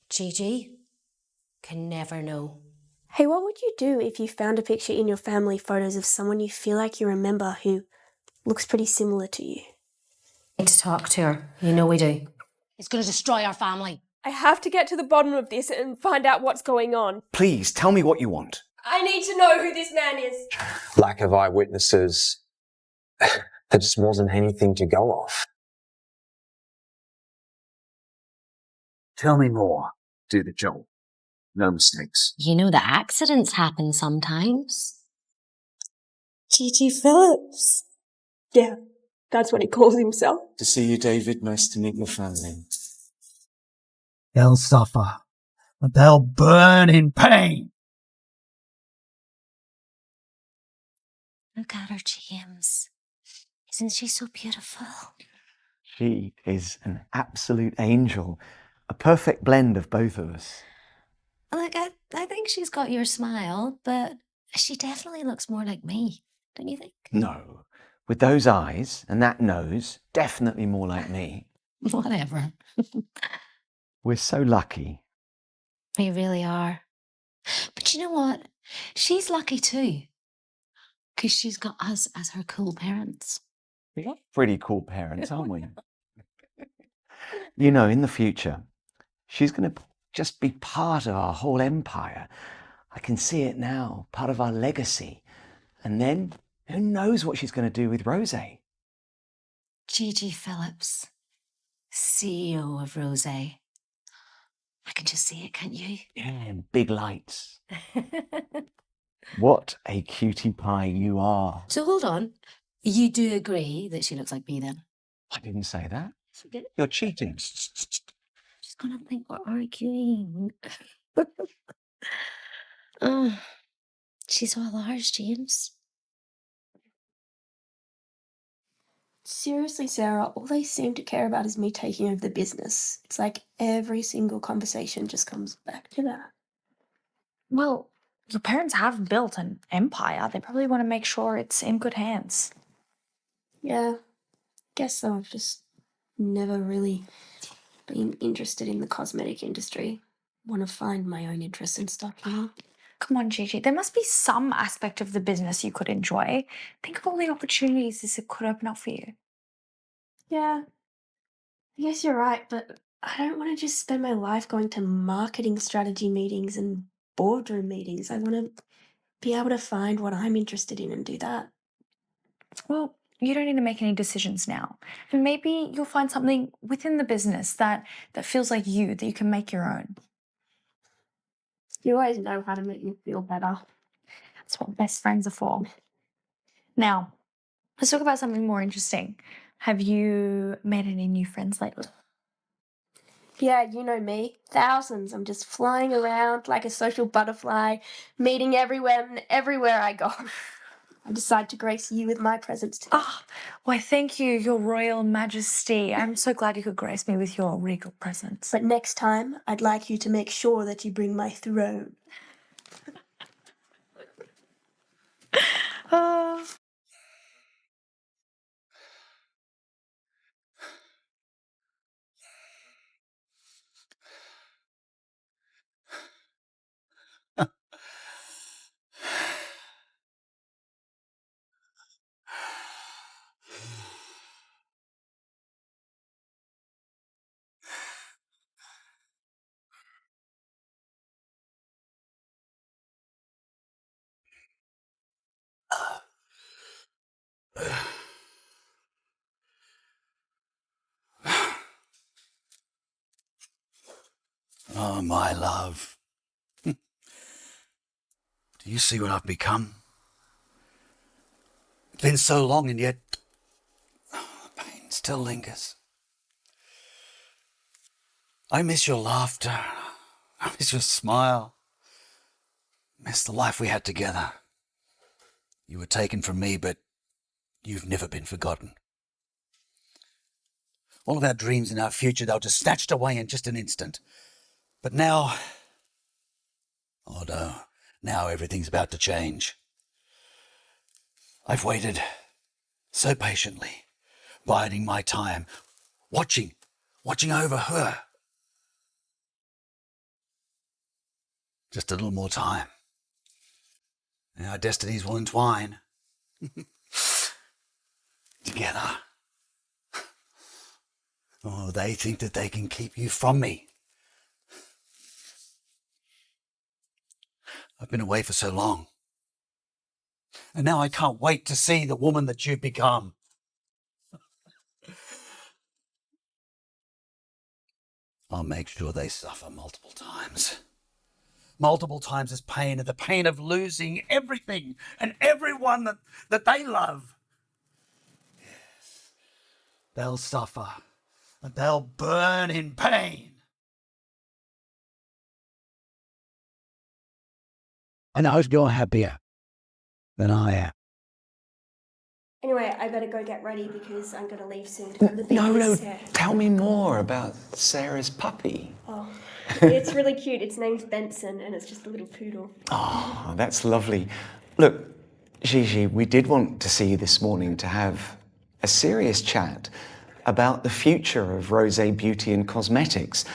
Gigi can never know. Hey, what would you do if you found a picture in your family photos of someone you feel like you remember who looks pretty similar to you? Need to talk to her. You know we do. It's going to destroy our family. I have to get to the bottom of this and find out what's going on. Please, tell me what you want. I need to know who this man is. Lack of eyewitnesses. There just wasn't anything to go off. Tell me more. Do the job. No mistakes. You know that accidents happen sometimes. Gigi Phillips. Yeah, that's what he calls himself. To see you, David. Nice to meet your family. They'll suffer, but they'll burn in pain. Look at her, James. Isn't she so beautiful? She is an absolute angel. A perfect blend of both of us. Look, I think she's got your smile, but she definitely looks more like me, don't you think? No. With those eyes and that nose, definitely more like me. Whatever. We're so lucky. We really are. But you know what? She's lucky too. Because she's got us as her cool parents. We are pretty cool parents, aren't we? You know, in the future, she's going to just be part of our whole empire. I can see it now, part of our legacy. And then, who knows what she's going to do with Rose? Gigi Phillips, CEO of Rose. I can just see it, can't you? Yeah, and big lights. What a cutie pie you are. So hold on. You do agree that she looks like me then? I didn't say that. You're cheating. She's gonna think we're arguing. Oh, she's all ours, James. Seriously, Sarah, all they seem to care about is me taking over the business. It's like every single conversation just comes back to that. Well, your parents have built an empire. They probably want to make sure it's in good hands. Yeah, guess so. I've just never really been interested in the cosmetic industry. Want to find my own interests and stuff, you know? Come on, Gigi. There must be some aspect of the business you could enjoy. Think of all the opportunities this could open up for you. Yeah, I guess you're right, but I don't want to just spend my life going to marketing strategy meetings and boardroom meetings. I want to be able to find what I'm interested in and do that. Well, you don't need to make any decisions now. And maybe you'll find something within the business that feels like you, that you can make your own. You always know how to make me feel better. That's what best friends are for. Now, let's talk about something more interesting. Have you made any new friends lately? Yeah, you know me. Thousands. I'm just flying around like a social butterfly, meeting everywhere I go. I decide to grace you with my presence today. Ah, why thank you, your royal majesty. I'm so glad you could grace me with your regal presence. But next time, I'd like you to make sure that you bring my throne. Oh. Oh, my love. Do you see what I've become? It's been so long and yet the pain still lingers. I miss your laughter. I miss your smile. I miss the life we had together. You were taken from me, but you've never been forgotten. All of our dreams and our future, they were just snatched away in just an instant. But now, oh no, now everything's about to change. I've waited so patiently, biding my time, watching over her. Just a little more time. And our destinies will entwine. Together. Oh, they think that they can keep you from me. I've been away for so long. And now I can't wait to see the woman that you've become. I'll make sure they suffer multiple times. Multiple times as pain, and the pain of losing everything and everyone that they love. Yes. They'll suffer and they'll burn in pain. And I hope you're happier than I am. Anyway, I better go get ready because I'm going to leave soon to go to the beach. No, Yeah. tell me more about Sarah's puppy. Oh, it's really cute. Its name's Benson and it's just a little poodle. Oh, that's lovely. Look, Gigi, we did want to see you this morning to have a serious chat about the future of Rosé Beauty and Cosmetics.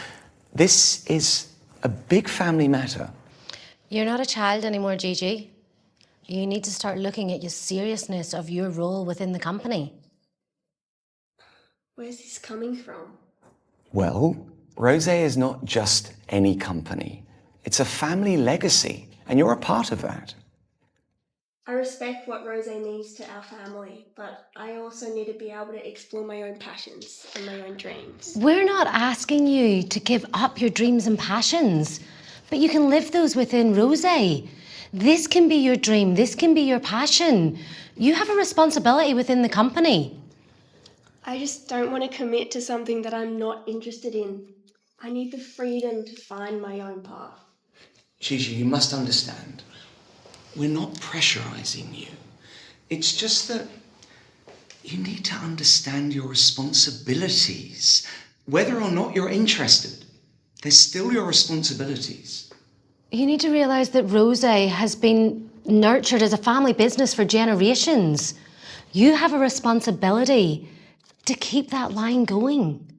This is a big family matter. You're not a child anymore, Gigi. You need to start looking at the seriousness of your role within the company. Where's this coming from? Well, Rosé is not just any company. It's a family legacy, and you're a part of that. I respect what Rosé means to our family, but I also need to be able to explore my own passions and my own dreams. We're not asking you to give up your dreams and passions, but you can live those within Rosé. This can be your dream, this can be your passion. You have a responsibility within the company. I just don't want to commit to something that I'm not interested in. I need the freedom to find my own path. Gigi, you must understand. We're not pressurizing you. It's just that you need to understand your responsibilities. Whether or not you're interested, they're still your responsibilities. You need to realise that Rosé has been nurtured as a family business for generations. You have a responsibility to keep that line going.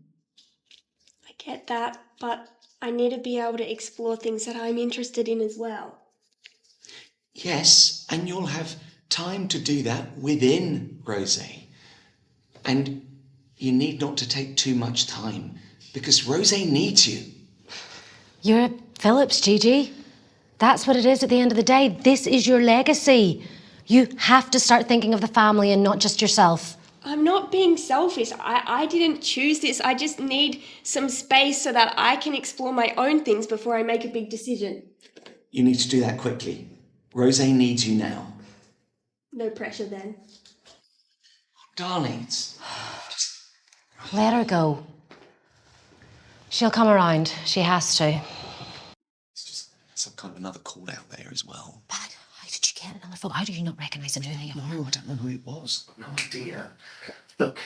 I get that, but I need to be able to explore things that I'm interested in as well. Yes, and you'll have time to do that within Rosé. And you need not to take too much time, because Rosé needs you. You're a Phillips, Gigi. That's what it is at the end of the day. This is your legacy. You have to start thinking of the family and not just yourself. I'm not being selfish. I didn't choose this. I just need some space so that I can explore my own things before I make a big decision. You need to do that quickly. Rosé needs you now. No pressure then. Darlings. Let her go. She'll come around. She has to. It's just some kind of another call out there as well. But how did you get another phone? How do you not recognise who they are? No, I don't know who it was. No idea. Look,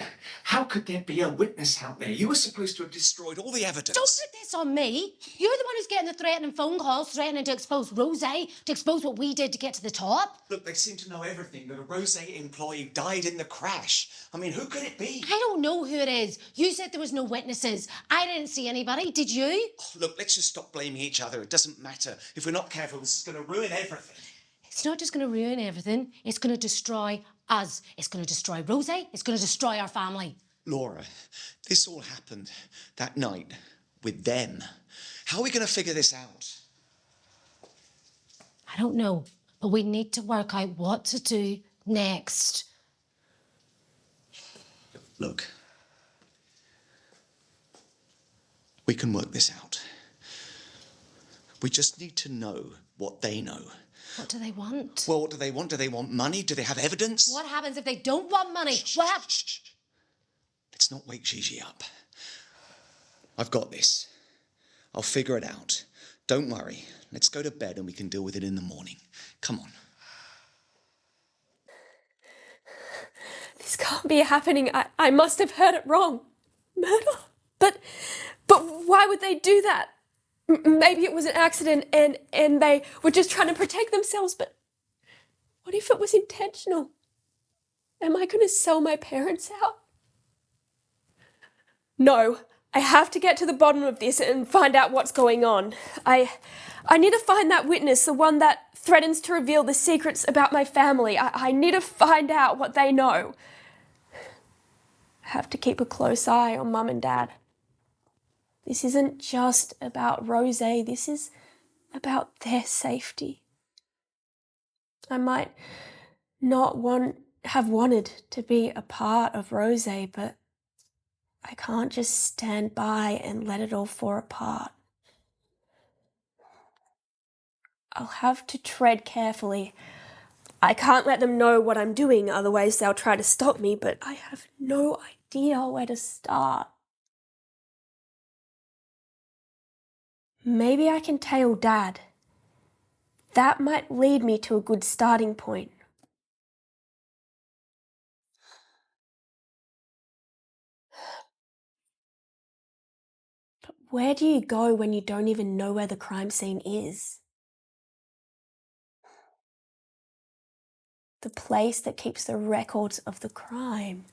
how could there be a witness out there? You were supposed to have destroyed all the evidence. Don't put this on me. You're the one who's getting the threatening phone calls, threatening to expose Rosé, to expose what we did to get to the top. Look, they seem to know everything, that a Rosé employee died in the crash. I mean, who could it be? I don't know who it is. You said there was no witnesses. I didn't see anybody. Did you? Oh, look, let's just stop blaming each other. It doesn't matter. If we're not careful, this is going to ruin everything. It's not just going to ruin everything. It's going to destroy us. It's going to destroy Rosé. It's going to destroy our family. Laura, this all happened that night with them. How are we going to figure this out? I don't know, but we need to work out what to do next. Look, we can work this out. We just need to know what they know. What do they want? Well, what do they want? Do they want money? Do they have evidence? What happens if they don't want money? What happens? Shh. Let's not wake Gigi up. I've got this. I'll figure it out. Don't worry. Let's go to bed and we can deal with it in the morning. Come on. This can't be happening. I must have heard it wrong. Murder? But why would they do that? Maybe it was an accident and they were just trying to protect themselves, but what if it was intentional? Am I going to sell my parents out? No, I have to get to the bottom of this and find out what's going on. I need to find that witness, the one that threatens to reveal the secrets about my family. I need to find out what they know. I have to keep a close eye on Mum and Dad. This isn't just about Rose, this is about their safety. I might not have wanted to be a part of Rose, but I can't just stand by and let it all fall apart. I'll have to tread carefully. I can't let them know what I'm doing, otherwise they'll try to stop me, but I have no idea where to start. Maybe I can tell Dad. That might lead me to a good starting point. But where do you go when you don't even know where the crime scene is? The place that keeps the records of the crime.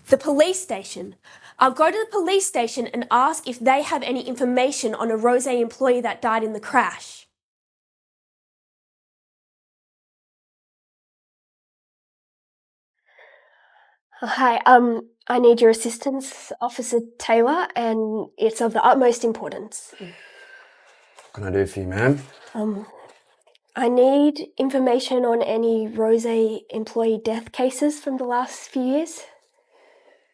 The police station. I'll go to the police station and ask if they have any information on a Rose employee that died in the crash. Hi, I need your assistance, Officer Taylor, and it's of the utmost importance. What can I do for you, ma'am? I need information on any Rose employee death cases from the last few years.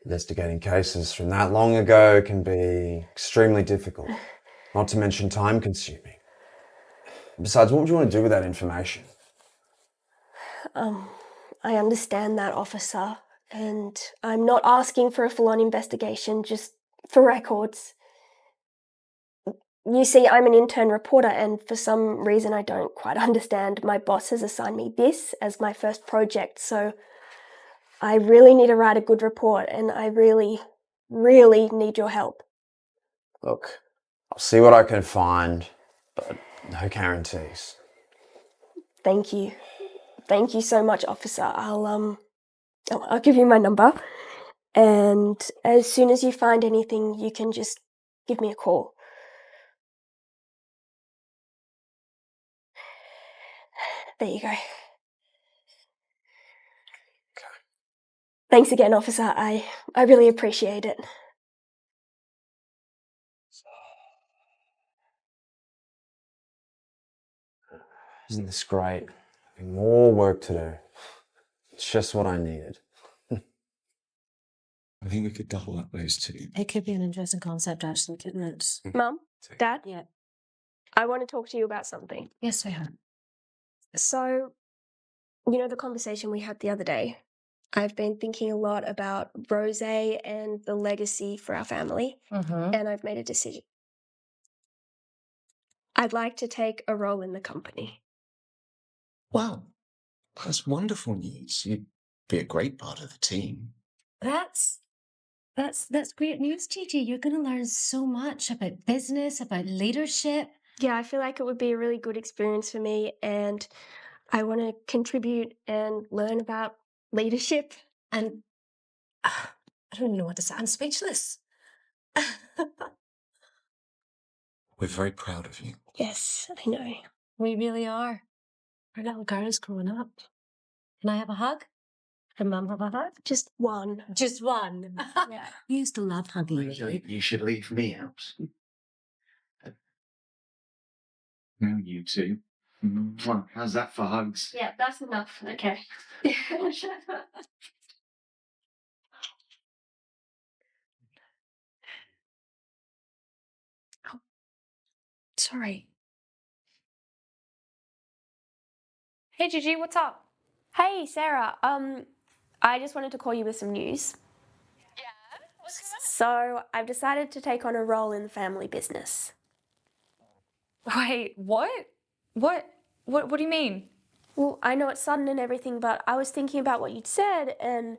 Investigating cases from that long ago can be extremely difficult, not to mention time-consuming. Besides, what would you want to do with that information? I understand that, officer, and I'm not asking for a full-on investigation, just for records. You see, I'm an intern reporter, and for some reason I don't quite understand, my boss has assigned me this as my first project, so I really need to write a good report, and I really, really need your help. Look, I'll see what I can find, but no guarantees. Thank you. Thank you so much, officer. I'll give you my number, and as soon as you find anything, you can just give me a call. There you go. Thanks again, officer. I really appreciate it. Isn't this great? Having more work to do. It's just what I needed. I think we could double up those two. It could be an interesting concept, actually, couldn't it? Mum? Dad? Yeah. I want to talk to you about something. Yes, we have. So, you know the conversation we had the other day? I've been thinking a lot about Rose and the legacy for our family, and I've made a decision. I'd like to take a role in the company. Wow, that's wonderful news. You'd be a great part of the team. That's great news, Gigi. You're going to learn so much about business, about leadership. Yeah, I feel like it would be a really good experience for me, and I want to contribute and learn about leadership. And I don't know what to say. I'm speechless. We're very proud of you. Yes, I know. We really are. Our little girl's growing up. Can I have a hug? Can Mum have a hug? Just one. Just one. Yeah. You used to love hugging. You should leave me out. No, you two. How's that for hugs? Yeah, that's enough. Okay. Sorry. Hey, Gigi, what's up? Hey, Sarah. I just wanted to call you with some news. Yeah? What's So, I've decided to take on a role in the family business. Wait, what? What do you mean? Well, I know it's sudden and everything, but I was thinking about what you'd said, and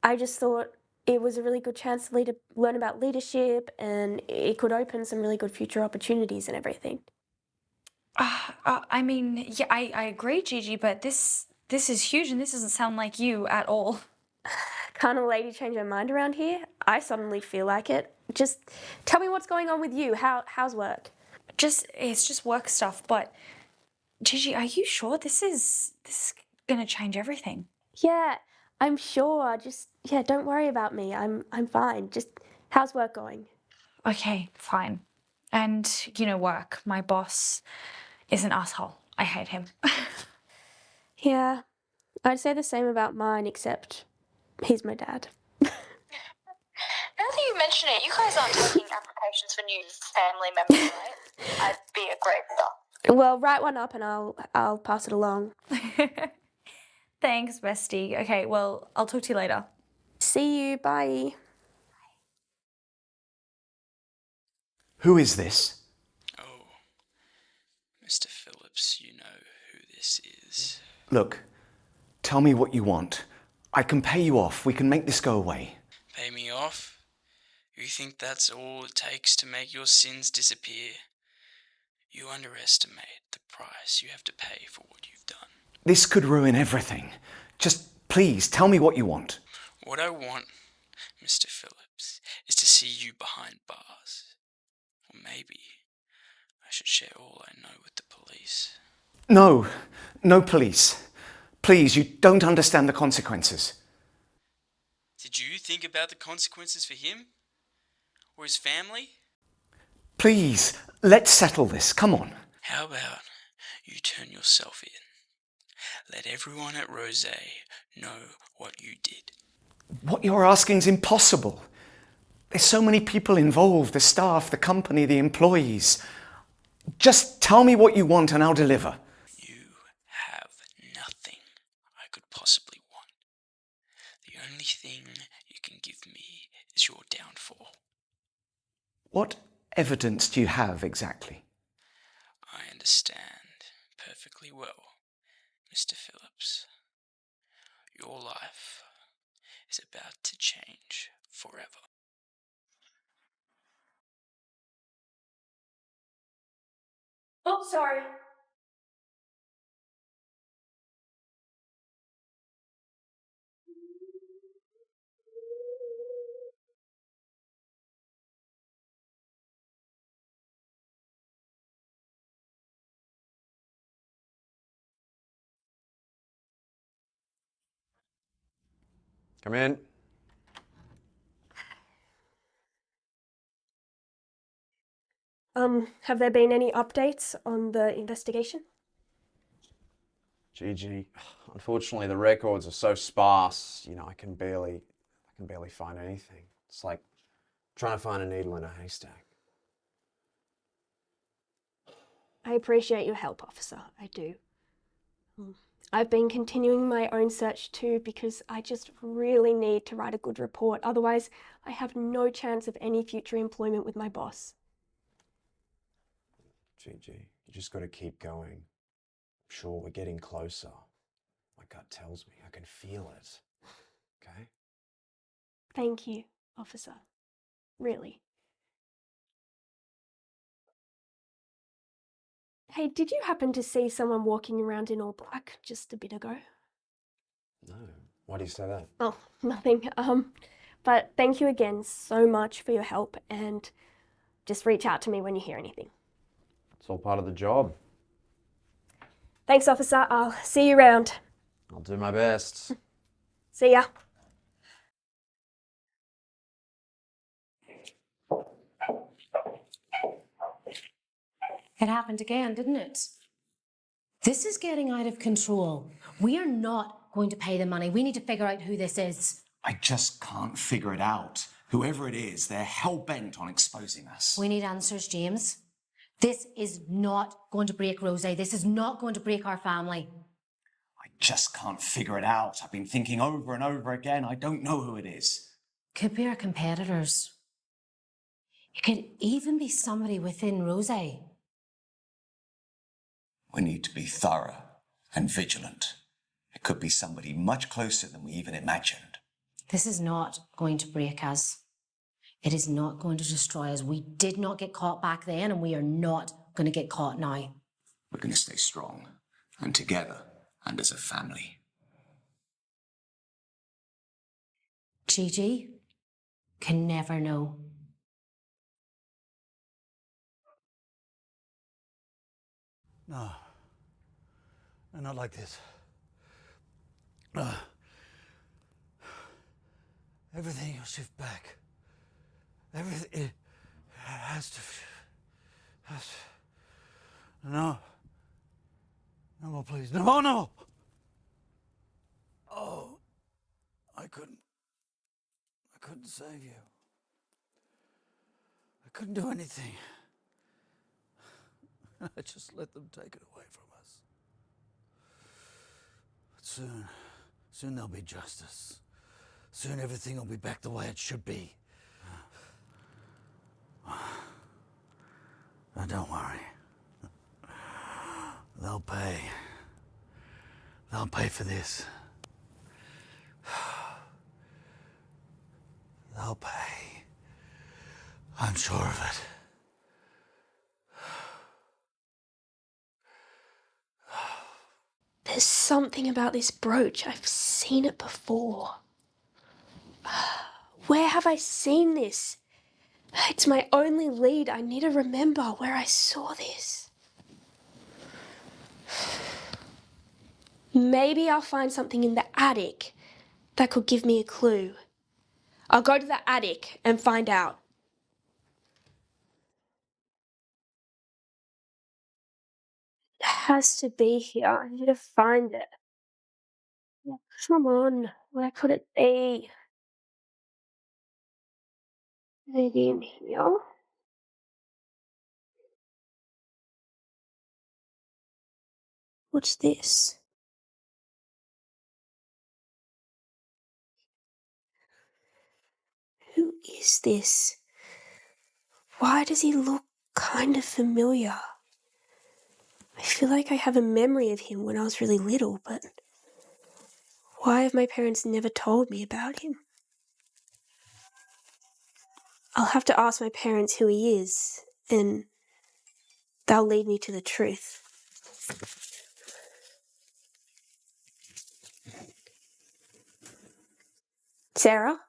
I just thought it was a really good chance to learn about leadership, and it could open some really good future opportunities and everything. I mean, yeah, I agree, Gigi, but this is huge, and this doesn't sound like you at all. Can't a lady change her mind around here? I suddenly feel like it. Just tell me what's going on with you. How's work? It's just work stuff, but Gigi, are you sure this is gonna change everything? Yeah, I'm sure. Just yeah, don't worry about me. I'm fine. Just how's work going? Okay, fine. And work. My boss is an asshole. I hate him. Yeah, I'd say the same about mine, except he's my dad. Now that you mention it, you guys aren't taking applications for new family members, right? I'd be a great start. Well, write one up and I'll pass it along. Thanks, bestie. Okay, well, I'll talk to you later. See you. Bye. Who is this? Oh, Mr. Phillips, you know who this is. Look, tell me what you want. I can pay you off. We can make this go away. Pay me off? You think that's all it takes to make your sins disappear? You underestimate the price you have to pay for what you've done. This could ruin everything. Just please tell me what you want. What I want, Mr. Phillips, is to see you behind bars. Or maybe I should share all I know with the police. No, no police. Please, you don't understand the consequences. Did you think about the consequences for him? Or his family? Please, let's settle this. Come on. How about you turn yourself in? Let everyone at Rose know what you did. What you're asking is impossible. There's so many people involved, the staff, the company, the employees. Just tell me what you want and I'll deliver. You have nothing I could possibly want. The only thing you can give me is your downfall. What evidence do you have exactly? I understand perfectly well, Mr. Phillips. Your life is about to change forever. Oh, sorry. Come in. Have there been any updates on the investigation? Gigi, unfortunately the records are so sparse, I can barely find anything. It's like trying to find a needle in a haystack. I appreciate your help, officer. I do. I've been continuing my own search too because I just really need to write a good report. Otherwise, I have no chance of any future employment with my boss. Gigi, you just got to keep going. I'm sure we're getting closer. My gut tells me. I can feel it. Okay? Thank you, officer. Really. Hey, did you happen to see someone walking around in all black just a bit ago? No. Why do you say that? Oh, nothing. But thank you again so much for your help, and just reach out to me when you hear anything. It's all part of the job. Thanks, officer. I'll see you around. I'll do my best. See ya. It happened again, didn't it? This is getting out of control. We are not going to pay the money. We need to figure out who this is. I just can't figure it out. Whoever it is, they're hell-bent on exposing us. We need answers, James. This is not going to break Rose. This is not going to break our family. I just can't figure it out. I've been thinking over and over again. I don't know who it is. Could be our competitors. It could even be somebody within Rose. We need to be thorough and vigilant. It could be somebody much closer than we even imagined. This is not going to break us. It is not going to destroy us. We did not get caught back then, and we are not going to get caught now. We're going to stay strong and together and as a family. Gigi can never know. No. No, not like this. Everything will shift back. Everything it has to. No. No more, please. No more, no. Oh, I couldn't save you. I couldn't do anything. I just let them take it away from us. But soon there'll be justice. Soon everything will be back the way it should be. Now don't worry. They'll pay. They'll pay for this. They'll pay. I'm sure of it. There's something about this brooch. I've seen it before. Where have I seen this? It's my only lead. I need to remember where I saw this. Maybe I'll find something in the attic that could give me a clue. I'll go to the attic and find out. It has to be here. I need to find it. Come on, where could it be? Maybe in here? What's this? Who is this? Why does he look kind of familiar? I feel like I have a memory of him when I was really little, but why have my parents never told me about him? I'll have to ask my parents who he is, and they'll lead me to the truth. Sarah?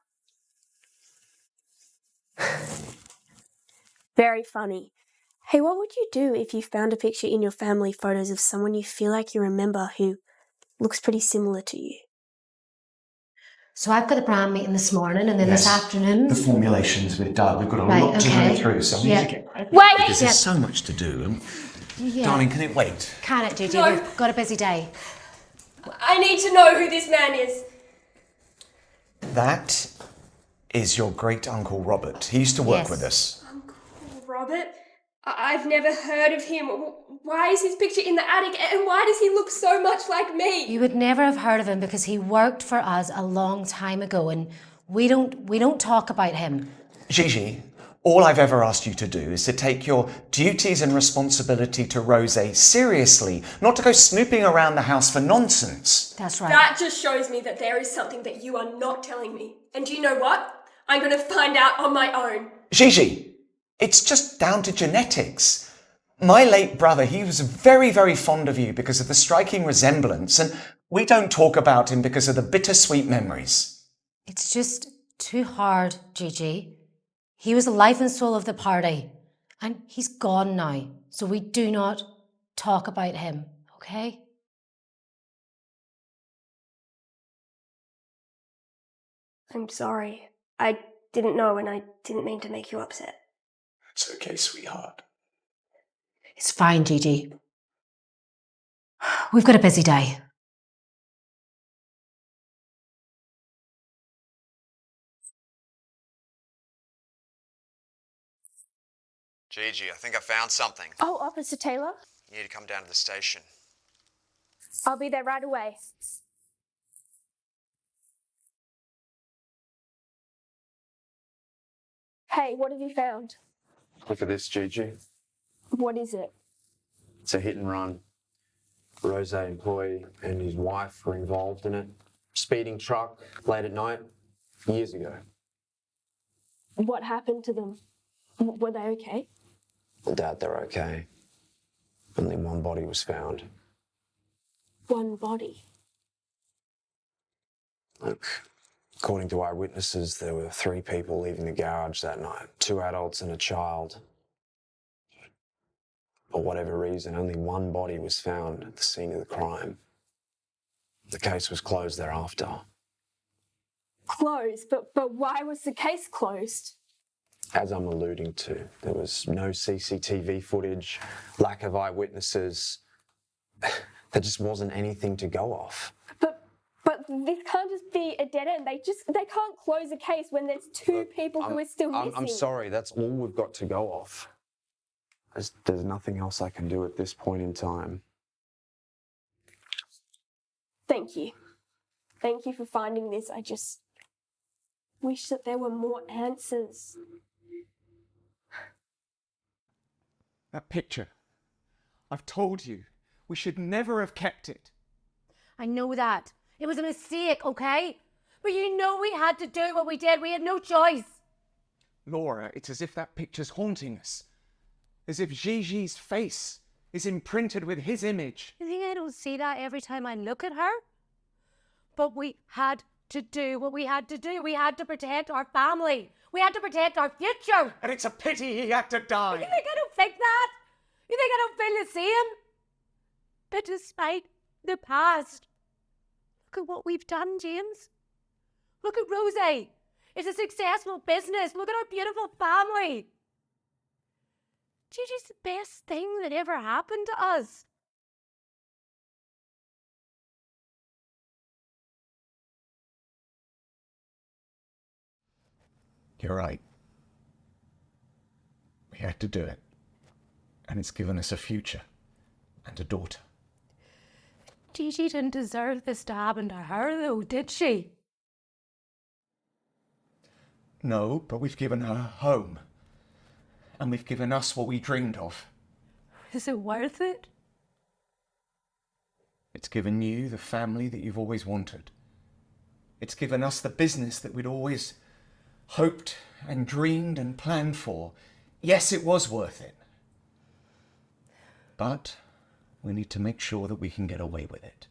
Very funny. Hey, what would you do if you found a picture in your family photos of someone you feel like you remember who looks pretty similar to you? So I've got the brand meeting this morning and then this afternoon. The formulation's a bit dark. We've got a Right, lot to okay. go through, so we need to get Wait! because there's so much to do. And darling, can it wait? Can it, Gigi? No. We've got a busy day. I need to know who this man is. That is your great uncle Robert. He used to work Yes. with us. Uncle Robert? I've never heard of him. Why is his picture in the attic and why does he look so much like me? You would never have heard of him because he worked for us a long time ago and we don't talk about him. Gigi, all I've ever asked you to do is to take your duties and responsibility to Rosé seriously, not to go snooping around the house for nonsense. That's right. That just shows me that there is something that you are not telling me. And do you know what? I'm going to find out on my own. Gigi, it's just down to genetics. My late brother, he was very, very fond of you because of the striking resemblance, and we don't talk about him because of the bittersweet memories. It's just too hard, Gigi. He was the life and soul of the party and he's gone now. So we do not talk about him, okay? I'm sorry. I didn't know and I didn't mean to make you upset. It's okay, sweetheart. It's fine, Gigi. We've got a busy day. Gigi, I think I found something. Oh, Officer Taylor? You need to come down to the station. I'll be there right away. Hey, what have you found? Look at this, Gigi. What is it? It's a hit and run. A Rosé employee and his wife were involved in it. Speeding truck late at night, years ago. What happened to them? Were they okay? I doubt they're okay. Only one body was found. One body. Look, according to eyewitnesses, there were 3 people leaving the garage that night. 2 adults and a child. For whatever reason, only one body was found at the scene of the crime. The case was closed thereafter. Closed? But why was the case closed? As I'm alluding to, there was no CCTV footage, lack of eyewitnesses. There just wasn't anything to go off. But this can't just be a dead end. They can't close a case when there's two people who are still missing. I'm sorry, that's all we've got to go off. There's nothing else I can do at this point in time. Thank you. Thank you for finding this. I just wish that there were more answers. That picture. I've told you, we should never have kept it. I know that. It was a mistake, okay? But you know we had to do what we did. We had no choice. Laura, it's as if that picture's haunting us. As if Gigi's face is imprinted with his image. You think I don't see that every time I look at her? But we had to do what we had to do. We had to protect our family. We had to protect our future. And it's a pity he had to die. You think I don't think that? You think I don't feel the same? But despite the past, look at what we've done, James. Look at Rosie. It's a successful business. Look at our beautiful family. Gigi's the best thing that ever happened to us. You're right. We had to do it. And it's given us a future and a daughter. Gigi didn't deserve this to happen to her, though, did she? No, but we've given her a home. And we've given us what we dreamed of. Is it worth it? It's given you the family that you've always wanted. It's given us the business that we'd always hoped and dreamed and planned for. Yes, it was worth it. But we need to make sure that we can get away with it.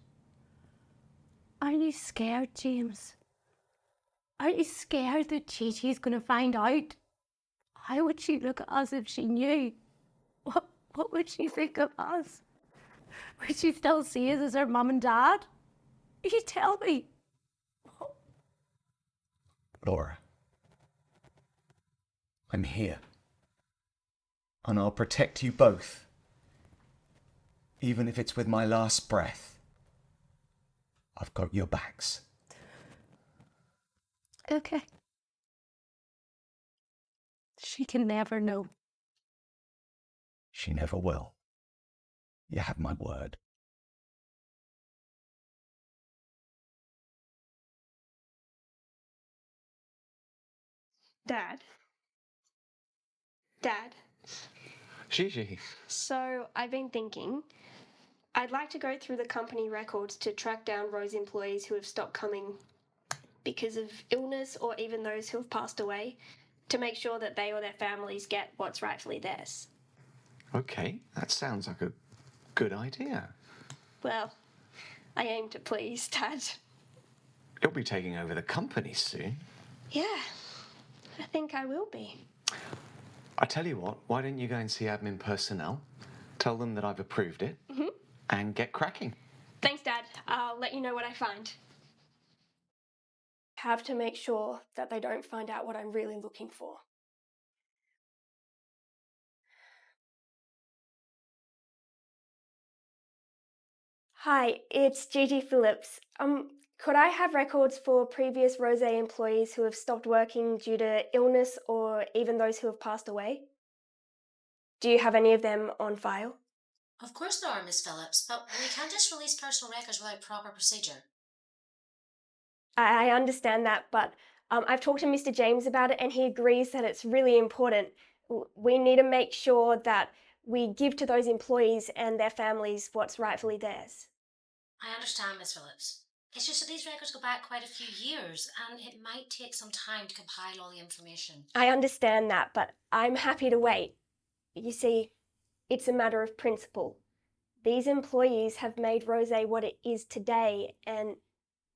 Are you scared, James? Are you scared that Gigi's going to find out? How would she look at us if she knew? What would she think of us? Would she still see us as her mum and dad? You tell me. Laura, I'm here. And I'll protect you both. Even if it's with my last breath. I've got your backs. Okay. She can never know. She never will. You have my word. Dad. Gigi. So I've been thinking, I'd like to go through the company records to track down Rose employees who have stopped coming because of illness or even those who have passed away to make sure that they or their families get what's rightfully theirs. Okay, that sounds like a good idea. Well, I aim to please, Dad. You'll be taking over the company soon. Yeah, I think I will be. I tell you what, why don't you go and see admin personnel, tell them that I've approved it, and get cracking. Thanks, Dad. I'll let you know what I find. Have to make sure that they don't find out what I'm really looking for. Hi, it's Gigi Phillips. Could I have records for previous Rose employees who have stopped working due to illness or even those who have passed away? Do you have any of them on file? Of course there are, Miss Phillips, but we can't just release personal records without proper procedure. I understand that, but I've talked to Mr. James about it and he agrees that it's really important. We need to make sure that we give to those employees and their families what's rightfully theirs. I understand, Miss Phillips. It's just that these records go back quite a few years and it might take some time to compile all the information. I understand that, but I'm happy to wait. You see, it's a matter of principle. These employees have made Rose what it is today and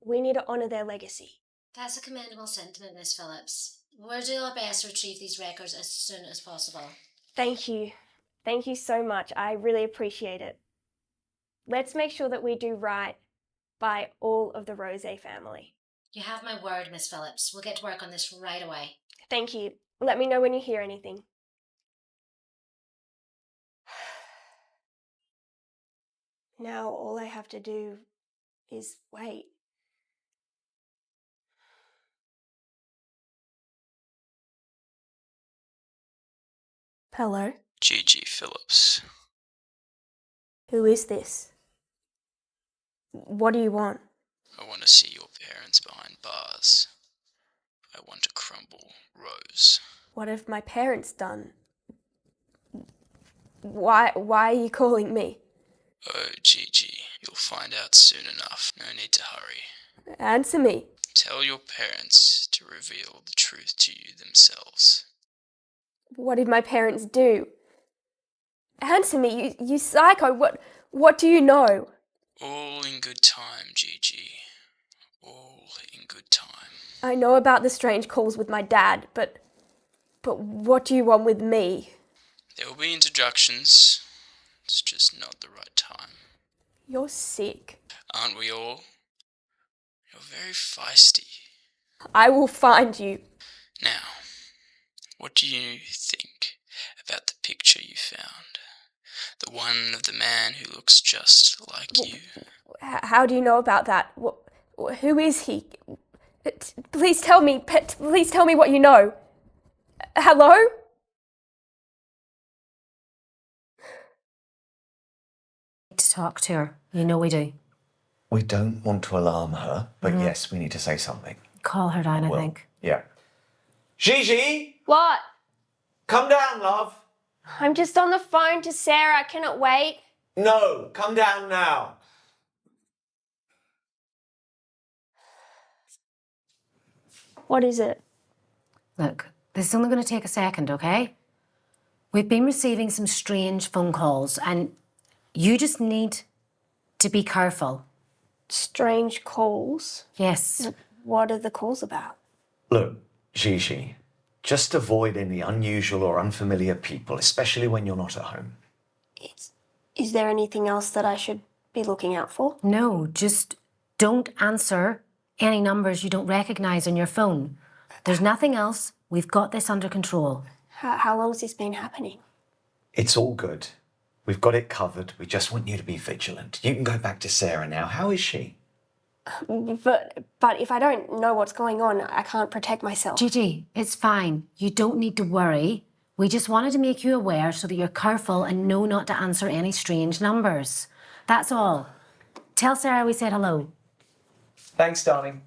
we need to honour their legacy. That's a commendable sentiment, Miss Phillips. We'll do our best to retrieve these records as soon as possible. Thank you. Thank you so much. I really appreciate it. Let's make sure that we do right by all of the Rose family. You have my word, Miss Phillips. We'll get to work on this right away. Thank you. Let me know when you hear anything. Now all I have to do is wait. Hello? Gigi Phillips. Who is this? What do you want? I want to see your parents behind bars. I want to crumble Rose. What have my parents done? Why are you calling me? Oh, Gigi, you'll find out soon enough. No need to hurry. Answer me. Tell your parents to reveal the truth to you themselves. What did my parents do? Answer me, you psycho. What do you know? All in good time, Gigi. All in good time. I know about the strange calls with my dad, but what do you want with me? There will be introductions. It's just not the right time. You're sick. Aren't we all? You're very feisty. I will find you. Now, what do you think about the picture you found? The one of the man who looks just like you. How do you know about that? Who is he? Please tell me. Please tell me what you know. Hello? To talk to her. You know we do. We don't want to alarm her, but yes, we need to say something. Call her down, I think. Yeah. Gigi! What? Come down, love! I'm just on the phone to Sarah. Can it wait? No, come down now. What is it? Look, this is only going to take a second, okay? We've been receiving some strange phone calls and you just need to be careful. Strange calls? Yes. What are the calls about? Look, Gigi, just avoid any unusual or unfamiliar people, especially when you're not at home. Is there anything else that I should be looking out for? No, just don't answer any numbers you don't recognise on your phone. There's nothing else. We've got this under control. How long has this been happening? It's all good. We've got it covered. We just want you to be vigilant. You can go back to Sarah now. How is she? But if I don't know what's going on, I can't protect myself. Gigi, it's fine. You don't need to worry. We just wanted to make you aware so that you're careful and know not to answer any strange numbers. That's all. Tell Sarah we said hello. Thanks, darling.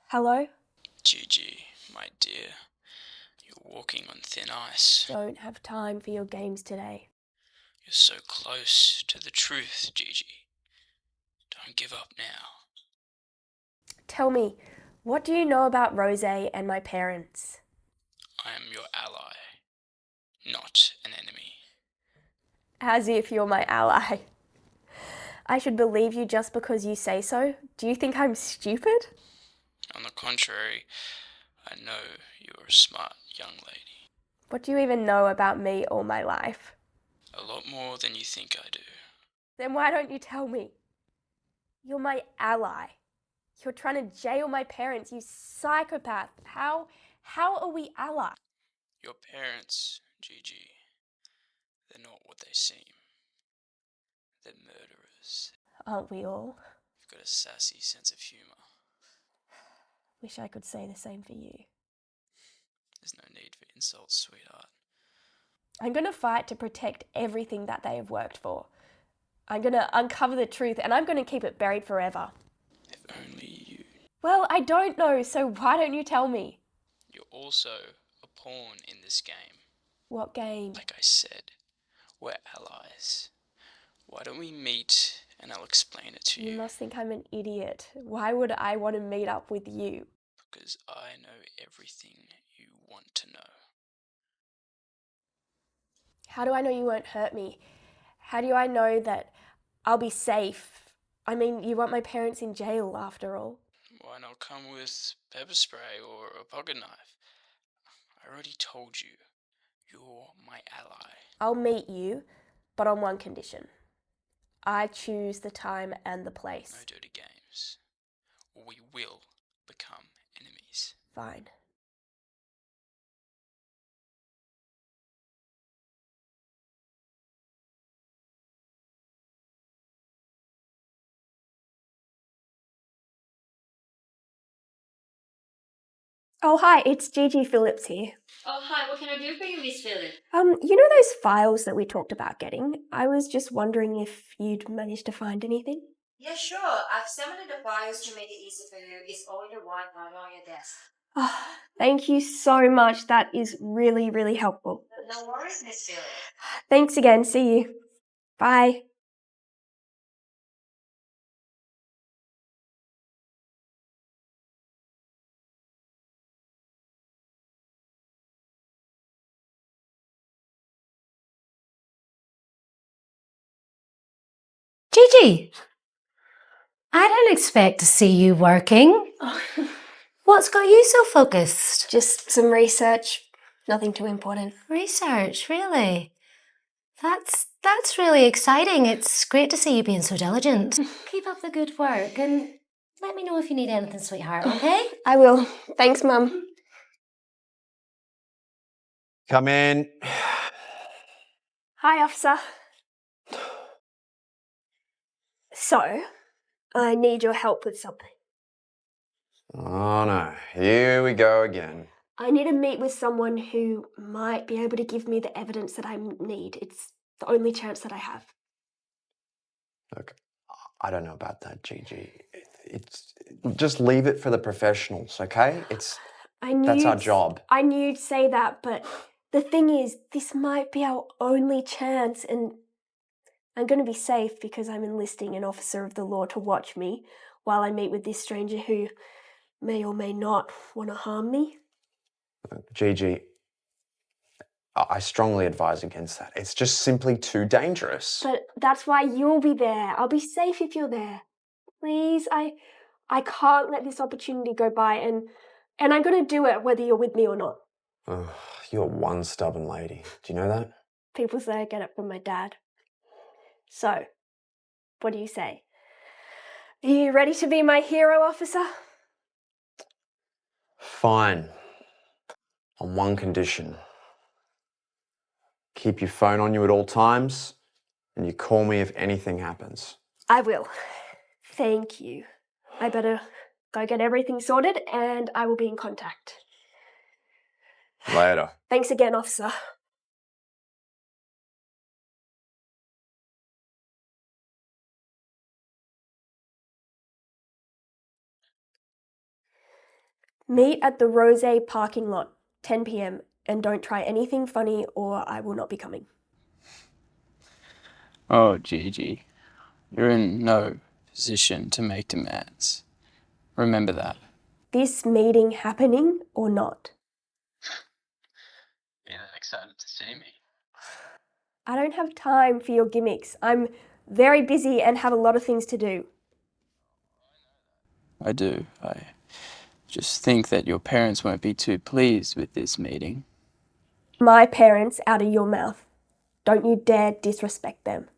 Hello? Gigi, my dear, you're walking on thin ice. Don't have time for your games today. You're so close to the truth, Gigi. Don't give up now. Tell me, what do you know about Rose and my parents? I am your ally, not an enemy. As if you're my ally. I should believe you just because you say so? Do you think I'm stupid? On the contrary, I know you're a smart young lady. What do you even know about me or my life? A lot more than you think I do. Then why don't you tell me? You're my ally. You're trying to jail my parents, you psychopath. How are we allies? Your parents, Gigi, they're not what they seem. They're murderers. Aren't we all? You've got a sassy sense of humour. Wish I could say the same for you. There's no need for insults, sweetheart. I'm going to fight to protect everything that they have worked for. I'm going to uncover the truth and I'm going to keep it buried forever. If only you. Well, I don't know, so why don't you tell me? You're also a pawn in this game. What game? Like I said, we're allies. Why don't we meet and I'll explain it to you? You must think I'm an idiot. Why would I want to meet up with you? Because I know everything you want to know. How do I know you won't hurt me? How do I know that I'll be safe? I mean, you want my parents in jail after all. Why not come with pepper spray or a pocket knife? I already told you, you're my ally. I'll meet you, but on one condition. I choose the time and the place. No dirty games. Or we will become enemies. Fine. Oh, hi, it's Gigi Phillips here. Oh, hi, what can I do for you, Miss Phillips? You know those files that we talked about getting? I was just wondering if you'd managed to find anything. Yeah, sure. I've summoned the files to make it easy for you. It's all in your OneNote on your desk. Oh, thank you so much. That is really, really helpful. No worries, Miss Phillips. Thanks again. See you. Bye. Gigi, I don't expect to see you working. What's got you so focused? Just some research. Nothing too important. Research, really? That's really exciting. It's great to see you being so diligent. Keep up the good work and let me know if you need anything, sweetheart, okay? I will. Thanks, Mum. Come in. Hi, officer. So, I need your help with something. Oh no, here we go again. I need to meet with someone who might be able to give me the evidence that I need. It's the only chance that I have. Look, I don't know about that, Gigi. It's just leave it for the professionals, okay? That's our job. I knew you'd say that, but the thing is, this might be our only chance, and I'm going to be safe because I'm enlisting an officer of the law to watch me while I meet with this stranger who may or may not want to harm me. Gigi, I strongly advise against that. It's just simply too dangerous. But that's why you'll be there. I'll be safe if you're there. Please, I can't let this opportunity go by, and I'm going to do it whether you're with me or not. Oh, you're one stubborn lady. Do you know that? People say I get it from my dad. So, what do you say? Are you ready to be my hero, officer? Fine. On one condition. Keep your phone on you at all times, and you call me if anything happens. I will. Thank you. I better go get everything sorted, and I will be in contact. Later. Thanks again, officer. Meet at the Rose parking lot, 10 p.m, and don't try anything funny or I will not be coming. Oh, Gigi, you're in no position to make demands. Remember that. This meeting happening or not? You're that excited to see me. I don't have time for your gimmicks. I'm very busy and have a lot of things to do. I do. I just think that your parents won't be too pleased with this meeting. My parents out of your mouth. Don't you dare disrespect them.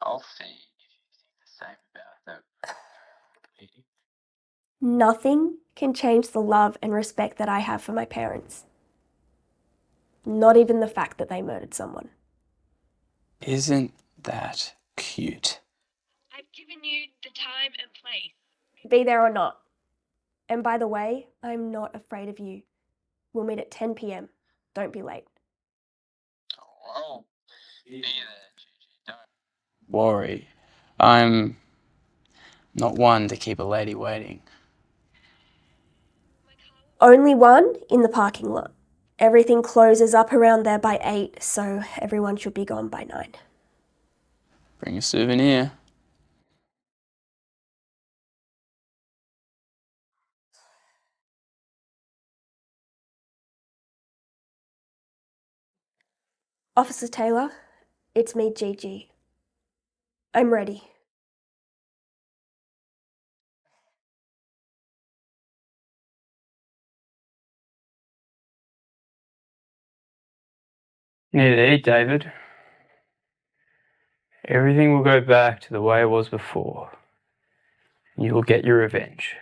I'll see if you think the same about them. Meeting. Nothing can change the love and respect that I have for my parents. Not even the fact that they murdered someone. Isn't that cute? I've given you the time and place. Be there or not. And by the way, I'm not afraid of you. We'll meet at 10 p.m. Don't be late. Oh, don't worry. I'm not one to keep a lady waiting. Only one in the parking lot. Everything closes up around there by 8, so everyone should be gone by 9. Bring a souvenir. Officer Taylor, it's me, Gigi. I'm ready. You need to eat, David. Everything will go back to the way it was before. You will get your revenge.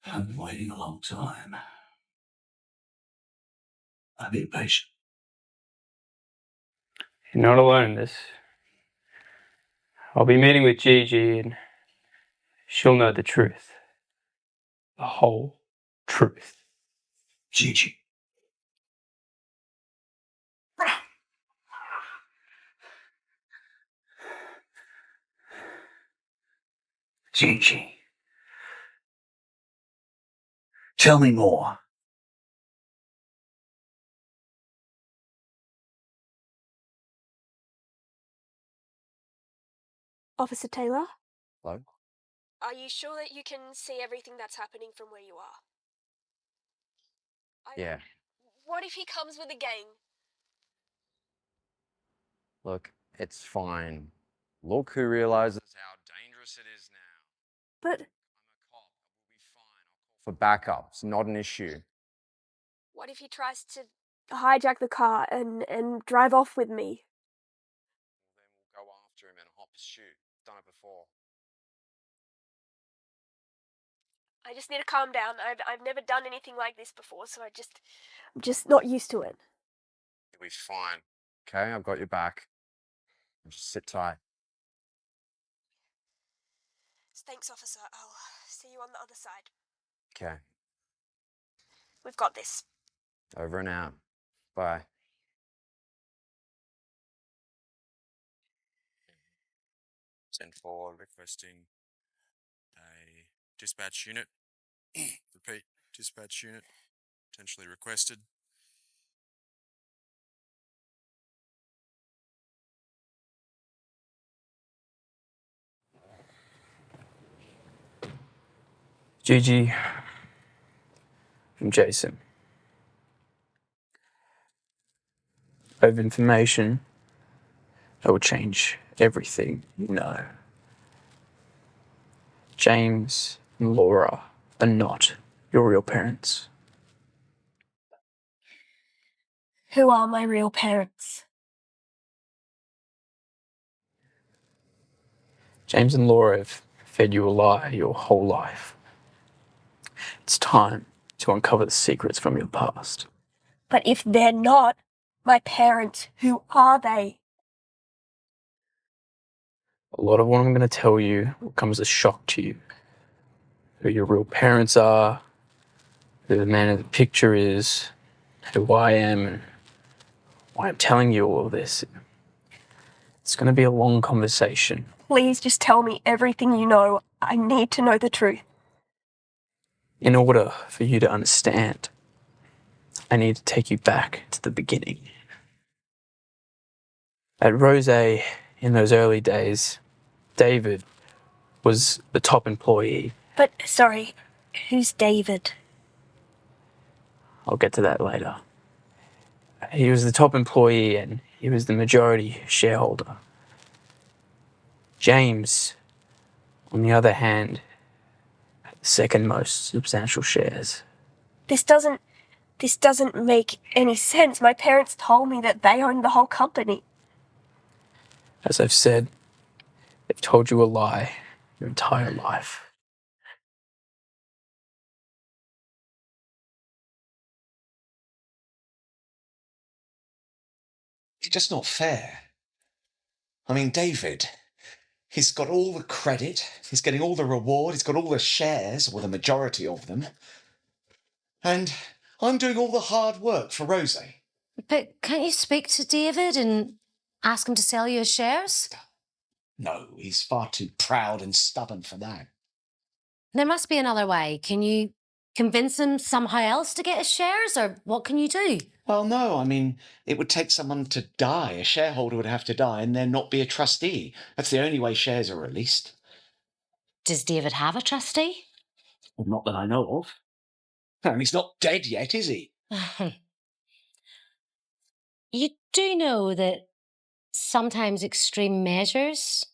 I've been waiting a long time. I've been patient. You're not alone in this. I'll be meeting with Gigi and she'll know the truth. The whole truth. Gigi. Gigi. Tell me more. Officer Taylor? Hello? Are you sure that you can see everything that's happening from where you are? Yeah. What if he comes with a gang? Look, it's fine. Look who realizes how dangerous it is now. But I'm a cop. We'll be fine. I'll call for backup. It's not an issue. what if he tries to hijack the car and drive off with me? Then we'll go after him in a hot pursuit. Done it before. I just need to calm down. I've never done anything like this before, so I'm just not used to it. You'll be fine. Okay, I've got your back. Just sit tight. Thanks, officer. I'll see you on the other side. Okay, We've got this. over and out. Bye. Send forward requesting a dispatch unit. Repeat, dispatch unit potentially requested. Gigi, I'm Jason. I have information that will change everything you know. James and Laura are not your real parents. Who are my real parents? James and Laura have fed you a lie your whole life. It's time to uncover the secrets from your past. But if they're not my parents, who are they? A lot of what I'm going to tell you will come as a shock to you. Who your real parents are, who the man in the picture is, who I am, and why I'm telling you all of this. It's going to be a long conversation. Please just tell me everything you know. I need to know the truth. In order for you to understand, I need to take you back to the beginning. At Rose, in those early days, David was the top employee. But, sorry, who's David? I'll get to that later. He was the top employee and he was the majority shareholder. James, on the other hand, had the second most substantial shares. This doesn't make any sense. My parents told me that they owned the whole company. As I've said, they've told you a lie your entire life. It's just not fair. I mean, David, He's got all the credit, he's getting all the reward, he's got all the shares, or the majority of them. And I'm doing all the hard work for Rose. But can't you speak to David and ask him to sell you his shares? No, he's far too proud and stubborn for that. There must be another way. Can you convince him somehow else to get his shares, or what can you do? Well, no, I mean, it would take someone to die. A shareholder would have to die and then not be a trustee. That's the only way shares are released. Does David have a trustee? Well, not that I know of. And he's not dead yet, is he? You do know that sometimes extreme measures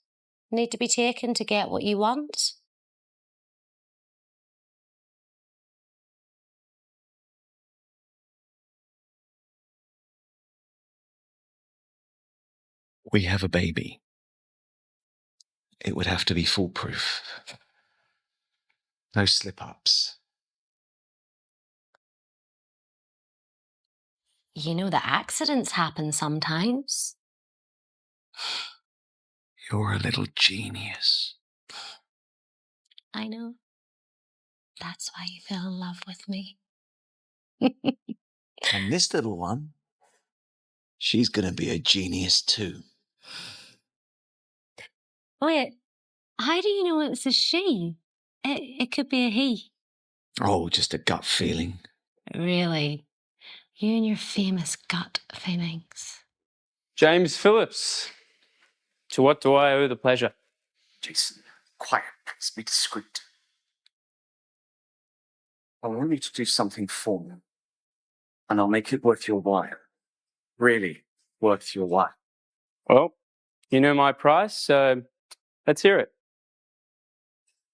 need to be taken to get what you want? We have a baby. It would have to be foolproof. No slip-ups. You know that accidents happen sometimes. You're a little genius. I know. That's why you fell in love with me. And this little one, she's going to be a genius too. Wait, how do you know it was a she? It could be a he. Oh, just a gut feeling. Really? You and your famous gut feelings. James Phillips. To what do I owe the pleasure? Jason, quiet, please. Be discreet. I want you to do something for me, and I'll make it worth your while. Really worth your while. Well, you know my price, so let's hear it.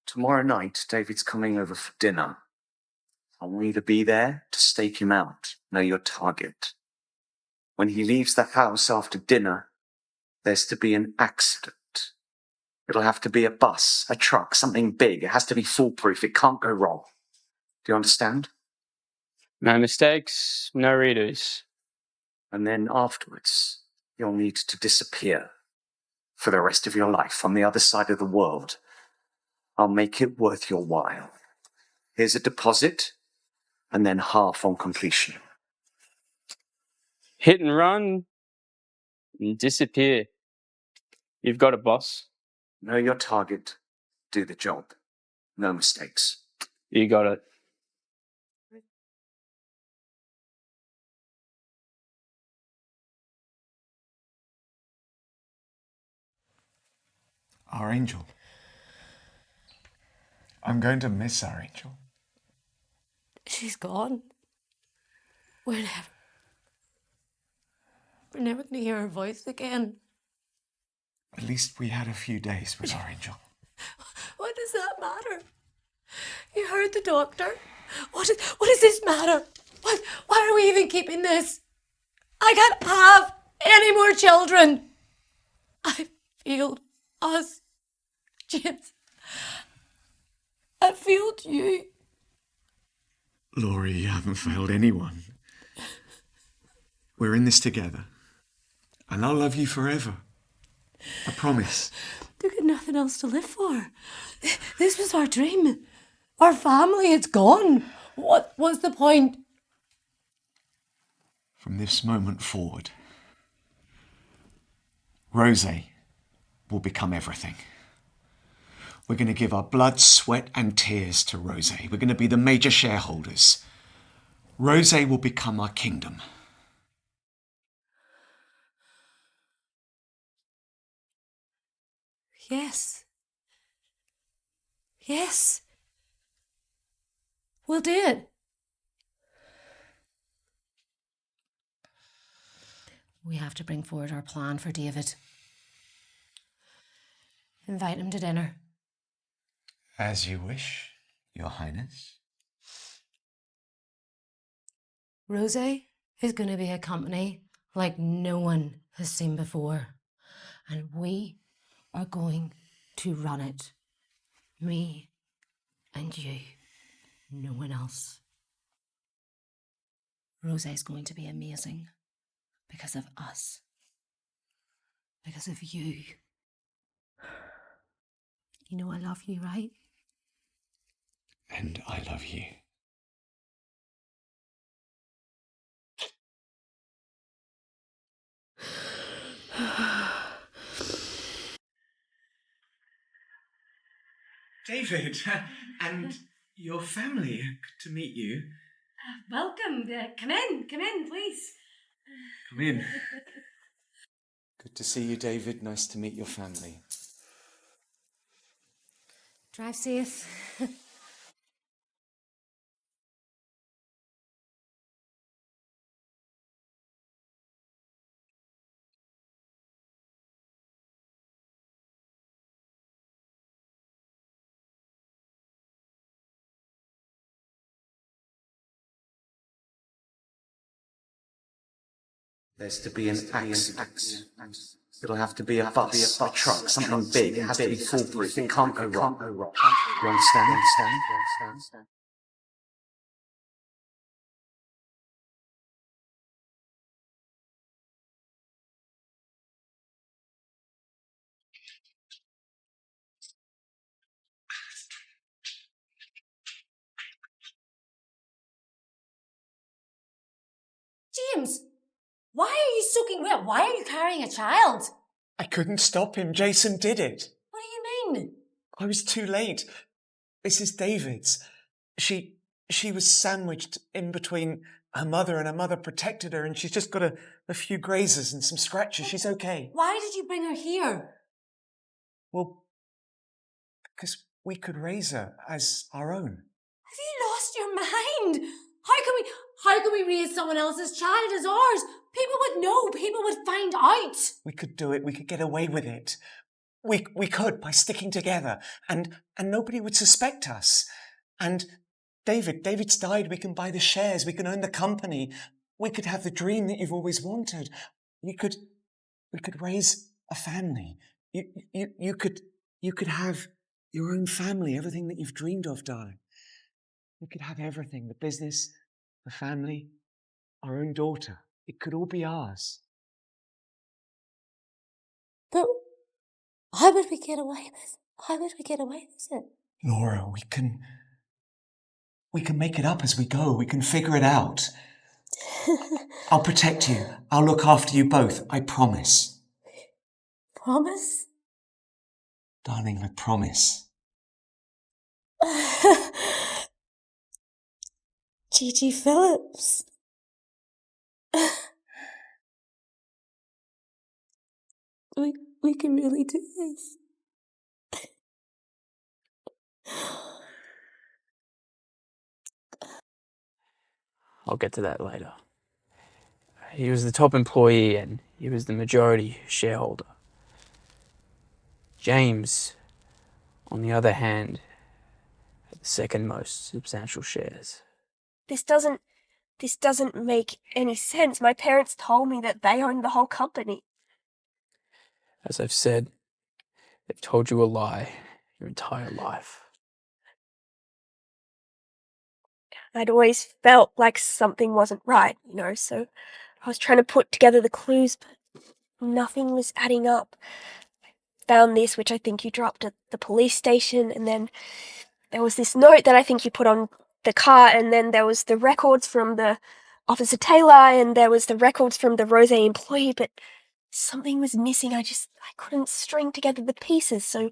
Tomorrow night, David's coming over for dinner. I want you to be there to stake him out, know your target. When he leaves the house after dinner, there's to be an accident. It'll have to be a bus, a truck, something big. It has to be foolproof. It can't go wrong. Do you understand? No mistakes, no redos. And then afterwards, you'll need to disappear for the rest of your life on the other side of the world. I'll make it worth your while. Here's a deposit, and then half on completion. Hit and run and disappear. You've got it, boss. Know your target. Do the job. No mistakes. You got it. Our angel. I'm going to miss our angel. She's gone. We're never going to hear her voice again. At least we had a few days with our angel. What does that matter? You heard the doctor. What does this matter? Why are we even keeping this? I can't have any more children. I failed us, James. I failed you. Laurie, you haven't failed anyone. We're in this together. And I'll love you forever. I promise. There got nothing else to live for. This was our dream. Our family, it's gone. What was the point? From this moment forward, Rose will become everything. We're going to give our blood, sweat and tears to Rose. We're going to be the major shareholders. Rose will become our kingdom. Yes. Yes. We'll do it. We have to bring forward our plan for David. Invite him to dinner. As you wish, Your Highness. Rose is going to be a company like no one has seen before. And we are going to run it. Me and you. No one else. Rose is going to be amazing. Because of us. Because of you. You know I love you, right? And I love you. David, and your family, good to meet you. Welcome. Come in, please. Come in. Good to see you, David. Nice to meet your family. Drive safe. There's to be an accident. It'll have to be a bus, a truck, something big. It has to be foolproof. It can't go wrong. You understand? James, why are you soaking wet? Why are you carrying a child? I couldn't stop him. Jason did it. What do you mean? I was too late. This is David's. She was sandwiched in between her mother, and her mother protected her, and she's just got a few grazes and some scratches. She's okay. Why did you bring her here? Well, because we could raise her as our own. Have you lost your mind? How can we raise someone else's child as ours? People would know. People would find out. We could do it. We could get away with it. We could by sticking together, and nobody would suspect us. And David's died. We can buy the shares. We can own the company. We could have the dream that you've always wanted. We could raise a family. You could have your own family, everything that you've dreamed of, darling. We could have everything, the business, the family, our own daughter. It could all be ours. But how would we get away with it? Laura, we can make it up as we go. We can figure it out. I'll protect you. I'll look after you both. I promise. Promise? Darling, I promise. Gigi Phillips. We can really do this. I'll get to that later. He was the top employee and he was the majority shareholder. James, on the other hand, had the second most substantial shares. This doesn't make any sense. My parents told me that they owned the whole company. As I've said, they've told you a lie your entire life. I'd always felt like something wasn't right, so I was trying to put together the clues, but nothing was adding up. I found this, which I think you dropped at the police station, and then there was this note that I think you put on the car, and then there was the records from the Officer Taylor, and there was the records from the Rose employee, but something was missing. I couldn't string together the pieces, so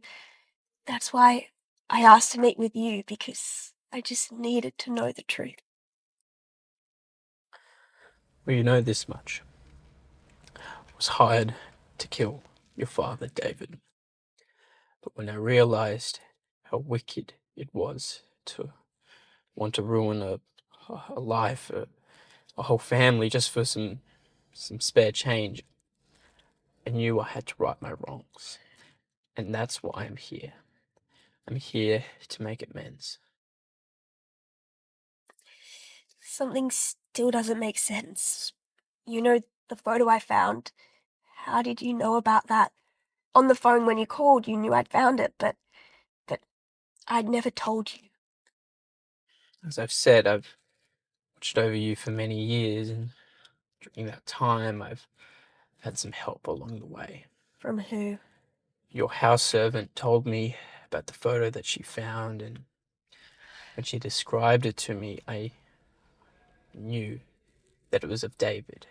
that's why I asked to meet with you, because I just needed to know the truth. Well, you know this much. I was hired to kill your father, David. But when I realized how wicked it was to want to ruin a life, a whole family, just for some spare change, I knew I had to right my wrongs. And that's why I'm here. I'm here to make amends. Something still doesn't make sense. You know the photo I found. How did you know about that? On the phone when you called, you knew I'd found it, but I'd never told you. As I've said, I've watched over you for many years, and during that time, I've had some help along the way. From who? Your house servant told me about the photo that she found, and when she described it to me, I knew that it was of David.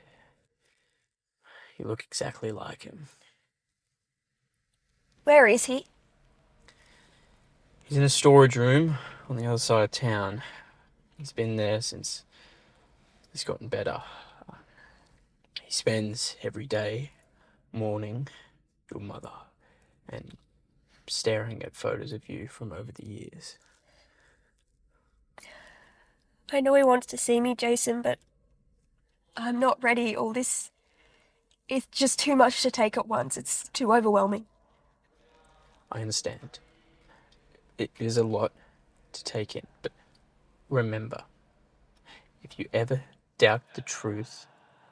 You look exactly like him. Where is he? He's in a storage room on the other side of town. He's been there since he's gotten better. He spends every day mourning your mother and staring at photos of you from over the years. I know he wants to see me, Jason, but I'm not ready. All this, it's just too much to take at once. It's too overwhelming. I understand. It is a lot to take in, but remember, if you ever doubt the truth,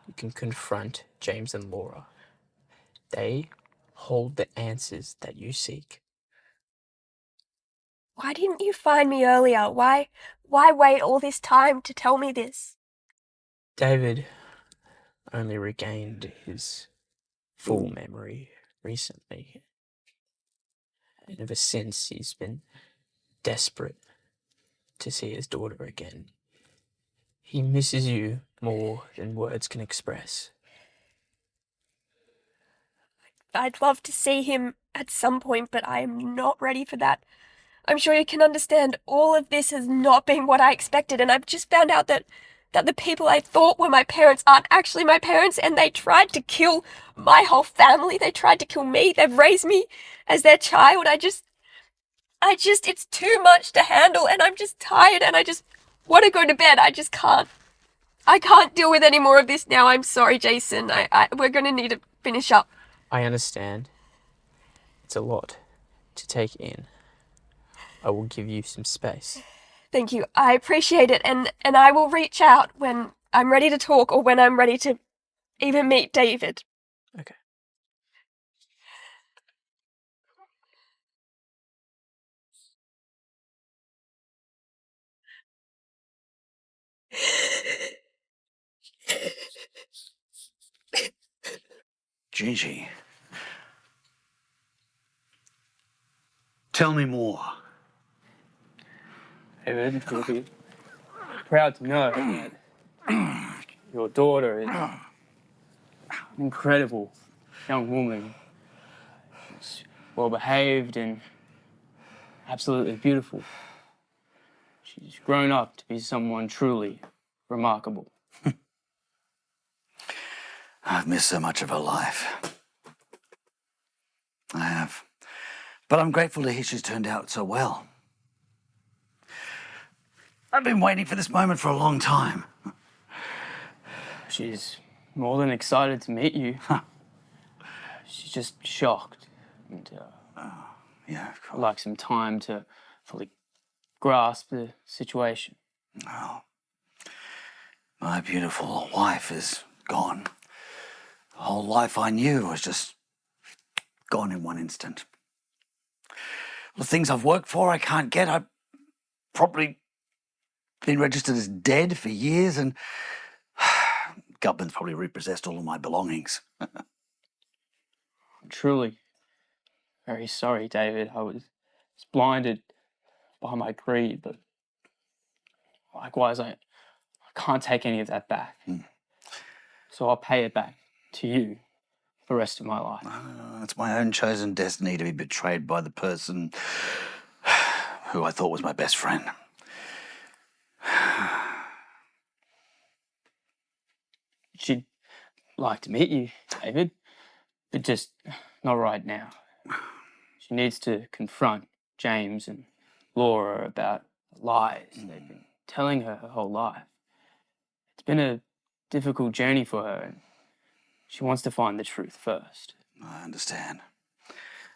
you can confront James and Laura. They hold the answers that you seek. Why didn't you find me earlier? Why wait all this time to tell me this? David only regained his full memory recently. And ever since, he's been desperate to see his daughter again. He misses you more than words can express. I'd love to see him at some point, but I am not ready for that. I'm sure you can understand all of this has not been what I expected, and I've just found out that the people I thought were my parents aren't actually my parents, and they tried to kill my whole family. They tried to kill me. They've raised me as their child. It's too much to handle, and I'm just tired, and I just want to go to bed. I just can't. I can't deal with any more of this now. I'm sorry, Jason. We're going to need to finish up. I understand. It's a lot to take in. I will give you some space. Thank you. I appreciate it, and I will reach out when I'm ready to talk or when I'm ready to even meet David. Okay. Gigi, tell me more. David, you'll be proud to know that your daughter is an incredible young woman. She's well behaved and absolutely beautiful. She's grown up to be someone truly remarkable. I've missed so much of her life. I have. But I'm grateful to hear she's turned out so well. I've been waiting for this moment for a long time. She's more than excited to meet you. She's just shocked and Yeah, of course. like some time to fully grasp the situation. Oh, my beautiful wife is gone. The whole life I knew was just gone in one instant. The things I've worked for I can't get. I've probably been registered as dead for years, and government's probably repossessed all of my belongings. I'm truly very sorry, David. I was blinded by my greed, but likewise, I can't take any of that back. So I'll pay it back to you the rest of my life. It's my own chosen destiny to be betrayed by the person who I thought was my best friend. She'd like to meet you, David, but just not right now. She needs to confront James and Laura about lies they've been telling her whole life. It's been a difficult journey for her, and she wants to find the truth first. I understand.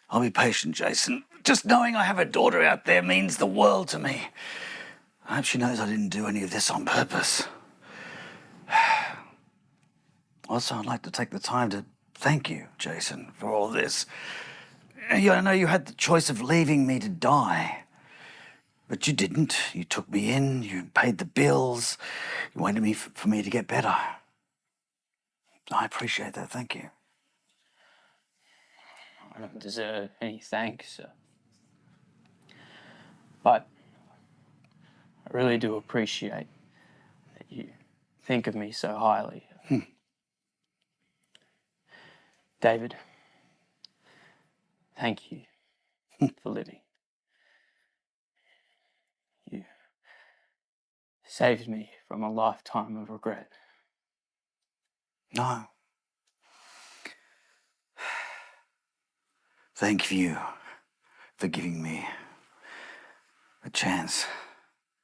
I'll be patient, Jason. Just knowing I have a daughter out there means the world to me. I hope she knows I didn't do any of this on purpose. Also, I'd like to take the time to thank you, Jason, for all this. I know you had the choice of leaving me to die, but you didn't. You took me in, you paid the bills, you waited for me to get better. I appreciate that, thank you. I don't deserve any thanks. But I really do appreciate that you think of me so highly. David, thank you for living. You saved me from a lifetime of regret. No. Thank you for giving me a chance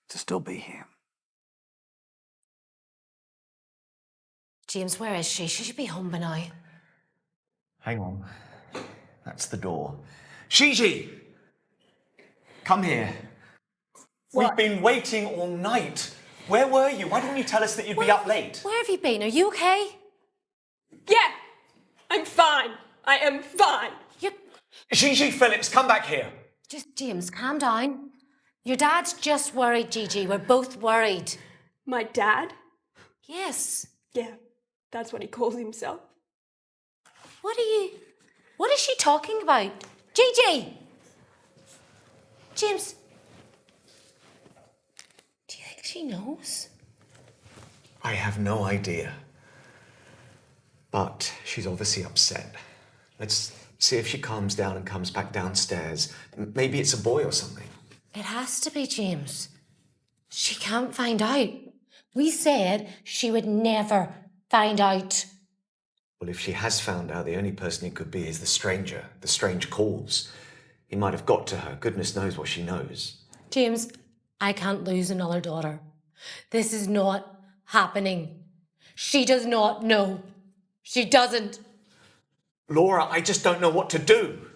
to still be here. James, where is she? She should be home by now. Hang on. That's the door. Gigi! Come here. What? We've been waiting all night. Where were you? Why didn't you tell us that you'd be up late? Where have you been? Are you okay? Yeah, I'm fine. I am fine. Gigi Phillips, come back here. Just, James, calm down. Your dad's just worried, Gigi. We're both worried. My dad? Yes. Yeah, that's what he calls himself. What is she talking about? Gigi! James. Do you think she knows? I have no idea. But she's obviously upset. Let's see if she calms down and comes back downstairs. Maybe it's a boy or something. It has to be, James. She can't find out. We said she would never find out. Well, if she has found out, the only person it could be is the stranger, the strange calls. He might have got to her. Goodness knows what she knows. James, I can't lose another daughter. This is not happening. She does not know. She doesn't. Laura, I just don't know what to do.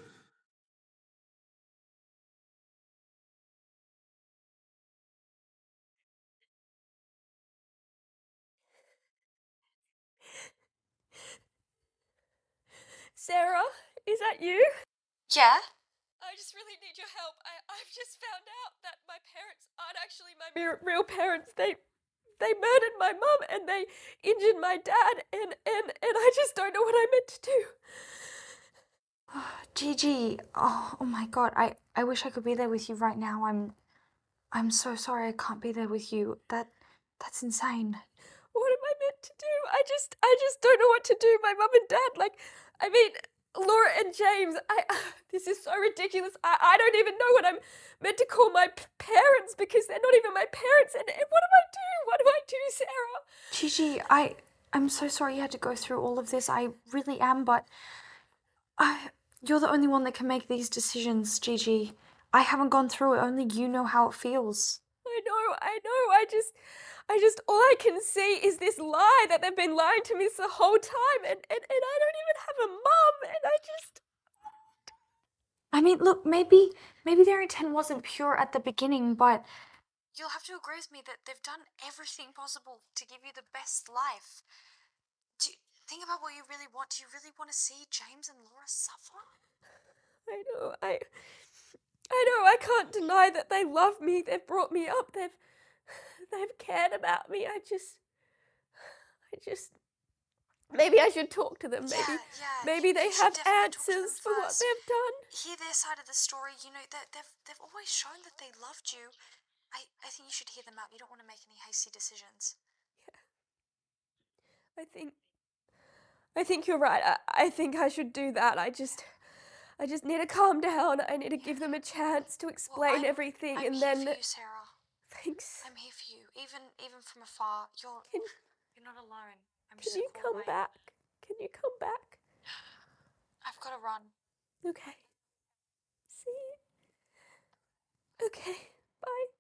Sarah, is that you? Yeah? I just really need your help. I've just found out that my parents aren't actually my real parents. They murdered my mum and they injured my dad and I just don't know what I meant to do. Gigi, oh my God, I wish I could be there with you right now. I'm so sorry I can't be there with you. That's insane. What am I meant to do? I just don't know what to do. My mum and dad, Laura and James, this is so ridiculous. I don't even know what I'm meant to call my parents because they're not even my parents. And what do I do? What do I do, Sarah? Gigi, I'm so sorry you had to go through all of this. I really am, but you're the only one that can make these decisions, Gigi. I haven't gone through it. Only you know how it feels. I know. I just, all I can see is this lie that they've been lying to me this the whole time, and I don't even have a mum, and I mean, look, maybe their intent wasn't pure at the beginning, but you'll have to agree with me that they've done everything possible to give you the best life. Think about what you really want. Do you really want to see James and Laura suffer? I know, I can't deny that they love me, they've brought me up, they've cared about me. I just, maybe I should talk to them, maybe they have answers for what they've done. Hear their side of the story. You know, they've always shown that they loved you. I think you should hear them out. You don't want to make any hasty decisions. I think you're right. I think I should do that. I just need to calm down. I need to give them a chance to explain everything, and then. I'm here for you, Sarah. Thanks. I'm here for you, even from afar. You're not alone. Can you come back? Can you come back? I've got to run. Okay. See you. Okay. Bye.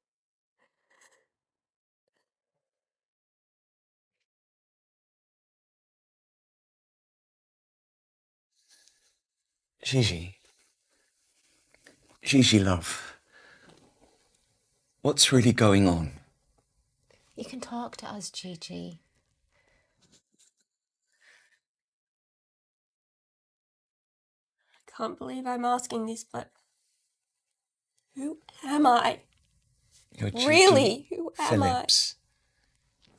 Gigi. Gigi, love. What's really going on? You can talk to us, Gigi. I can't believe I'm asking this, but who am I? You're Gigi Really, who am Phillips.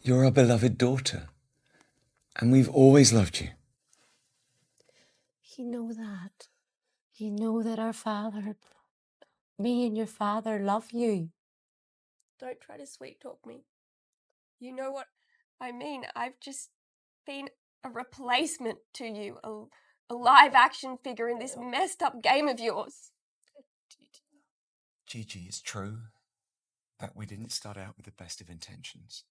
You're our beloved daughter. And we've always loved you. You know that. You know that our father Me and your father love you. Don't try to sweet talk me. You know what I mean. I've just been a replacement to you, a live action figure in this messed up game of yours. Gigi, it's true that we didn't start out with the best of intentions.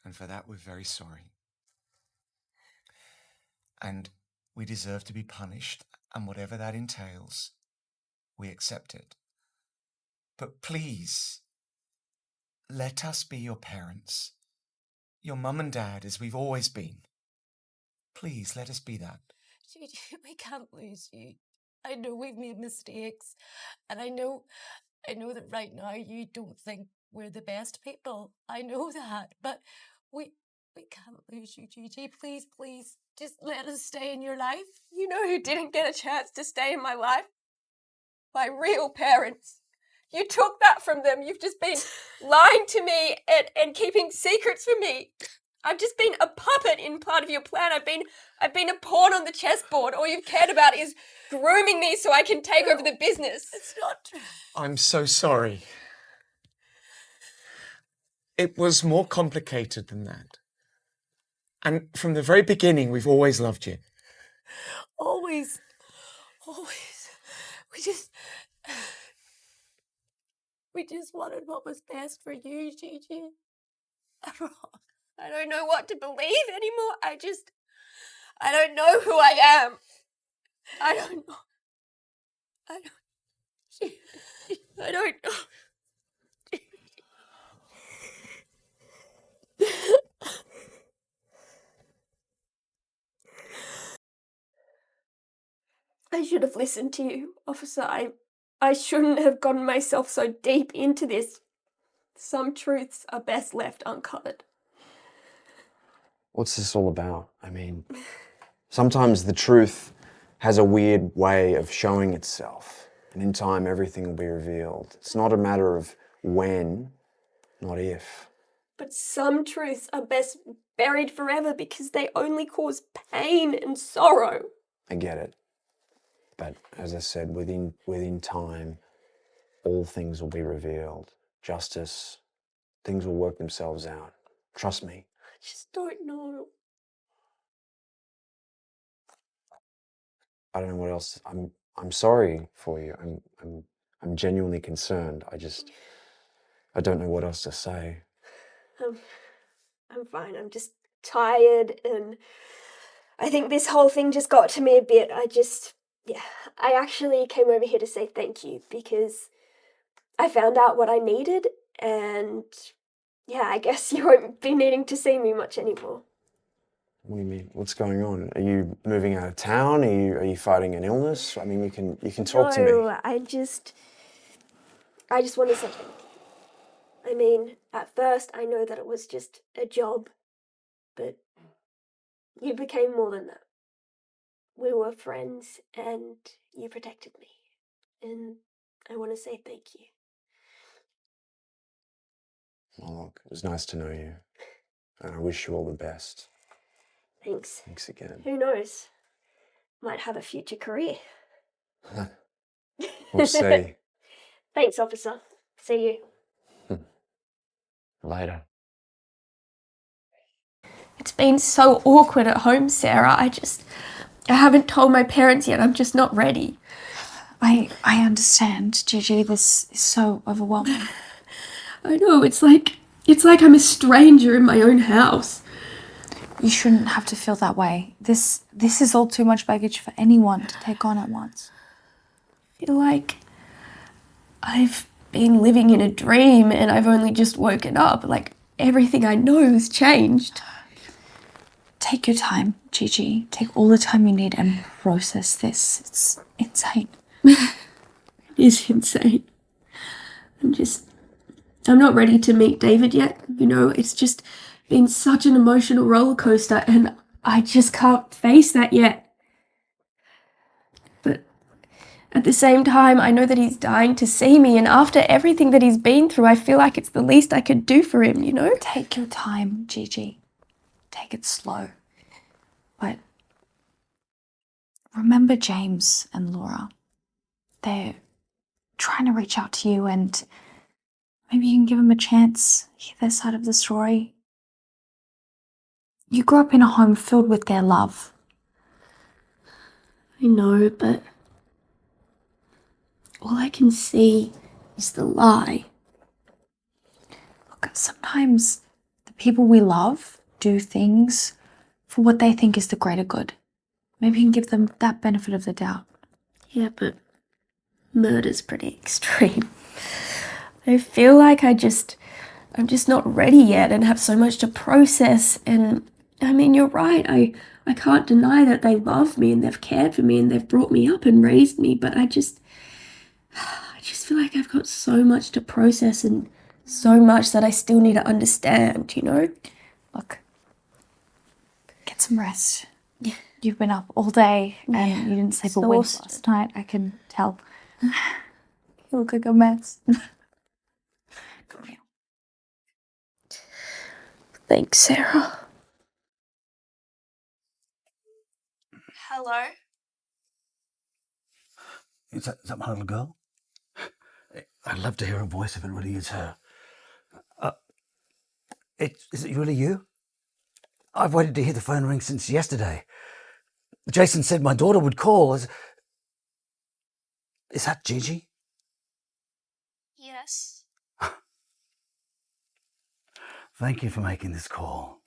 And for that, we're very sorry. And we deserve to be punished, and whatever that entails, we accept it. But please, let us be your parents, your mum and dad, as we've always been. Please, let us be that. Gigi, we can't lose you. I know we've made mistakes, and I know that right now you don't think we're the best people. I know that, but we can't lose you, Gigi. Please, please, just let us stay in your life. You know who didn't get a chance to stay in my life? My real parents. You took that from them. You've just been lying to me and keeping secrets from me. I've just been a puppet in part of your plan. I've been a pawn on the chessboard. All you've cared about is grooming me so I can take over the business. It's not true. I'm so sorry. It was more complicated than that. And from the very beginning, we've always loved you. Always. We just wanted what was best for you, Gigi. I don't know what to believe anymore. I don't know who I am. I don't know. I don't know. I should have listened to you, officer. I shouldn't have gotten myself so deep into this. Some truths are best left uncovered. What's this all about? I mean, sometimes the truth has a weird way of showing itself, and in time everything will be revealed. It's not a matter of when, not if. But some truths are best buried forever because they only cause pain and sorrow. I get it. But as I said, within time, all things will be revealed. Justice, things will work themselves out. Trust me. I just don't know. I don't know what else. I'm sorry for you. I'm genuinely concerned. I don't know what else to say. I'm fine. I'm just tired, and I think this whole thing just got to me a bit. I actually came over here to say thank you because I found out what I needed, and yeah, I guess you won't be needing to see me much anymore. What do you mean? What's going on? Are you moving out of town? Are you fighting an illness? I mean, you can talk to me. No, I just want to say thank you. I mean, at first I know that it was just a job, but you became more than that. We were friends and you protected me, and I want to say thank you. Well, look, it was nice to know you, and I wish you all the best. Thanks. Thanks again. Who knows? Might have a future career. We'll see. Thanks, officer. See you. Later. It's been so awkward at home, Sarah. I haven't told my parents yet. I'm just not ready. I understand, Gigi. This is so overwhelming. I know. It's like I'm a stranger in my own house. You shouldn't have to feel that way. This is all too much baggage for anyone to take on at once. I feel like I've been living in a dream and I've only just woken up. Like everything I know has changed. Take your time, Gigi. Take all the time you need and process this. It's insane. It is insane. I'm not ready to meet David yet. You know, it's just been such an emotional roller coaster and I just can't face that yet. But at the same time, I know that he's dying to see me, and after everything that he's been through, I feel like it's the least I could do for him, you know? Take your time, Gigi. Take it slow. But remember James and Laura. They're trying to reach out to you, and maybe you can give them a chance, hear their side of the story. You grew up in a home filled with their love. I know, but all I can see is the lie. Look, sometimes the people we love do things for what they think is the greater good. Maybe you can give them that benefit of the doubt. Yeah, but murder's pretty extreme. I feel like I'm just not ready yet and have so much to process. And I mean, you're right. I can't deny that they love me and they've cared for me and they've brought me up and raised me, but I just feel like I've got so much to process and so much that I still need to understand, you know? Look, get some rest. You've been up all day and you didn't sleep a wink last night. I can tell. You look like a mess. Thanks, Sarah. Hello? Is that my little girl? I'd love to hear her voice if it really is her. Is it really you? I've waited to hear the phone ring since yesterday. Jason said my daughter would call. Is that Gigi? Yes. Thank you for making this call.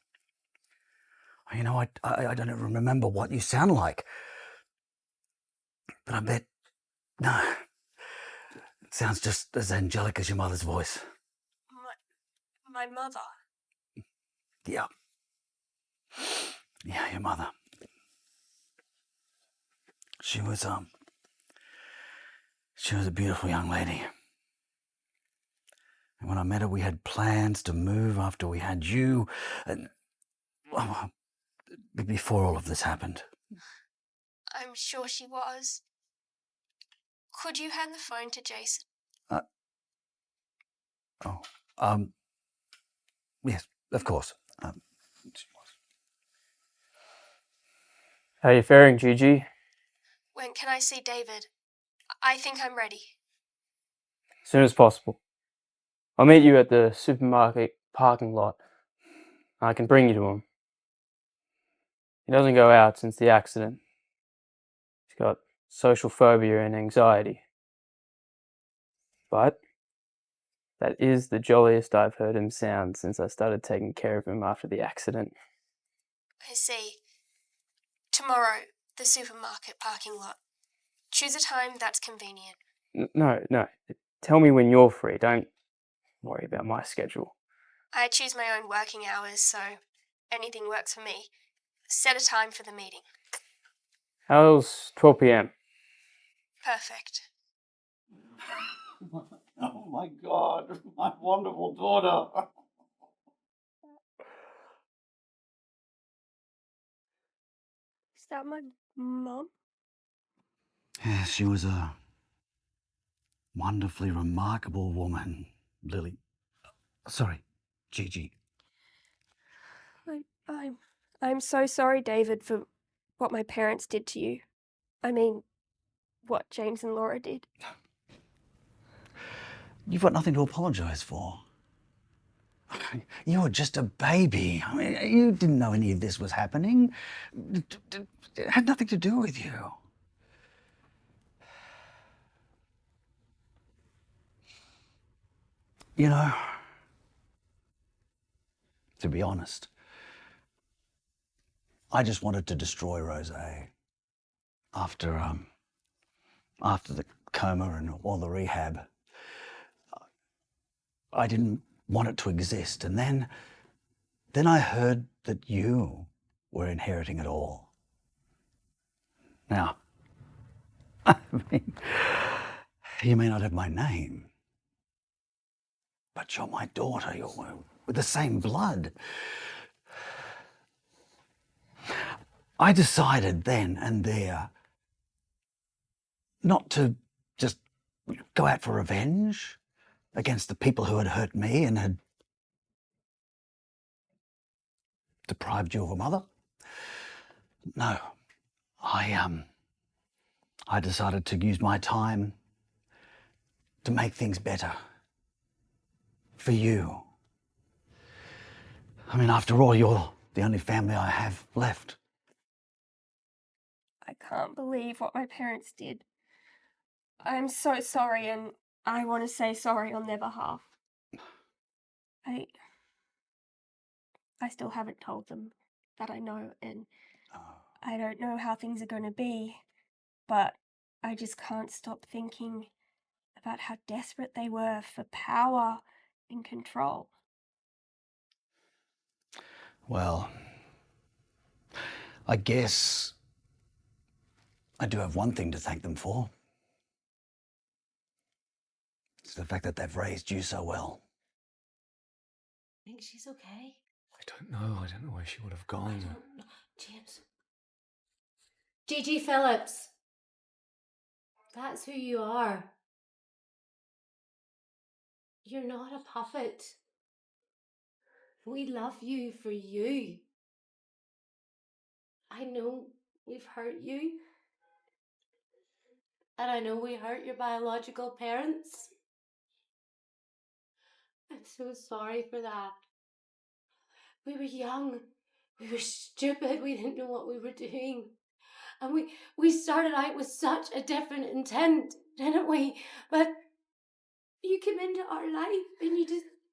You know, I don't even remember what you sound like. But I bet... No. It sounds just as angelic as your mother's voice. My mother? Yeah. Yeah, your mother. She was a beautiful young lady. And when I met her, we had plans to move after we had you, and before all of this happened. I'm sure she was. Could you hand the phone to Jason? Yes, of course. How are you faring, Gigi? When can I see David? I think I'm ready. As soon as possible. I'll meet you at the supermarket parking lot. I can bring you to him. He doesn't go out since the accident. He's got social phobia and anxiety. But that is the jolliest I've heard him sound since I started taking care of him after the accident. I see. Tomorrow, the supermarket parking lot. Choose a time that's convenient. No. Tell me when you're free. Don't worry about my schedule. I choose my own working hours, so anything works for me. Set a time for the meeting. How's 12 p.m? Perfect. Oh my God, my wonderful daughter. Is that my mom? Yeah, she was a wonderfully remarkable woman, Lily. Sorry, Gigi. I'm so sorry, David, for what my parents did to you. I mean, what James and Laura did. You've got nothing to apologise for. You were just a baby. I mean, you didn't know any of this was happening. It had nothing to do with you. You know, to be honest, I just wanted to destroy Rose after the coma and all the rehab. I didn't want it to exist, and then I heard that you were inheriting it all. Now, I mean, you may not have my name, but you're my daughter. You're with the same blood. I decided then and there not to just go out for revenge against the people who had hurt me and had deprived you of a mother. No, I decided to use my time to make things better. For you. I mean, after all, you're the only family I have left. I can't believe what my parents did. I'm so sorry, and I want to say sorry on their behalf. I still haven't told them that I know, and I don't know how things are going to be, but I just can't stop thinking about how desperate they were for power and control. Well, I guess I do have one thing to thank them for. It's the fact that they've raised you so well. I think she's okay. I don't know. I don't know where she would have gone. James. Gigi Phillips. That's who you are. You're not a puppet. We love you for you. I know we've hurt you. And I know we hurt your biological parents. I'm so sorry for that. We were young. We were stupid. We didn't know what we were doing. And we started out with such a different intent, didn't we? But you came into our life and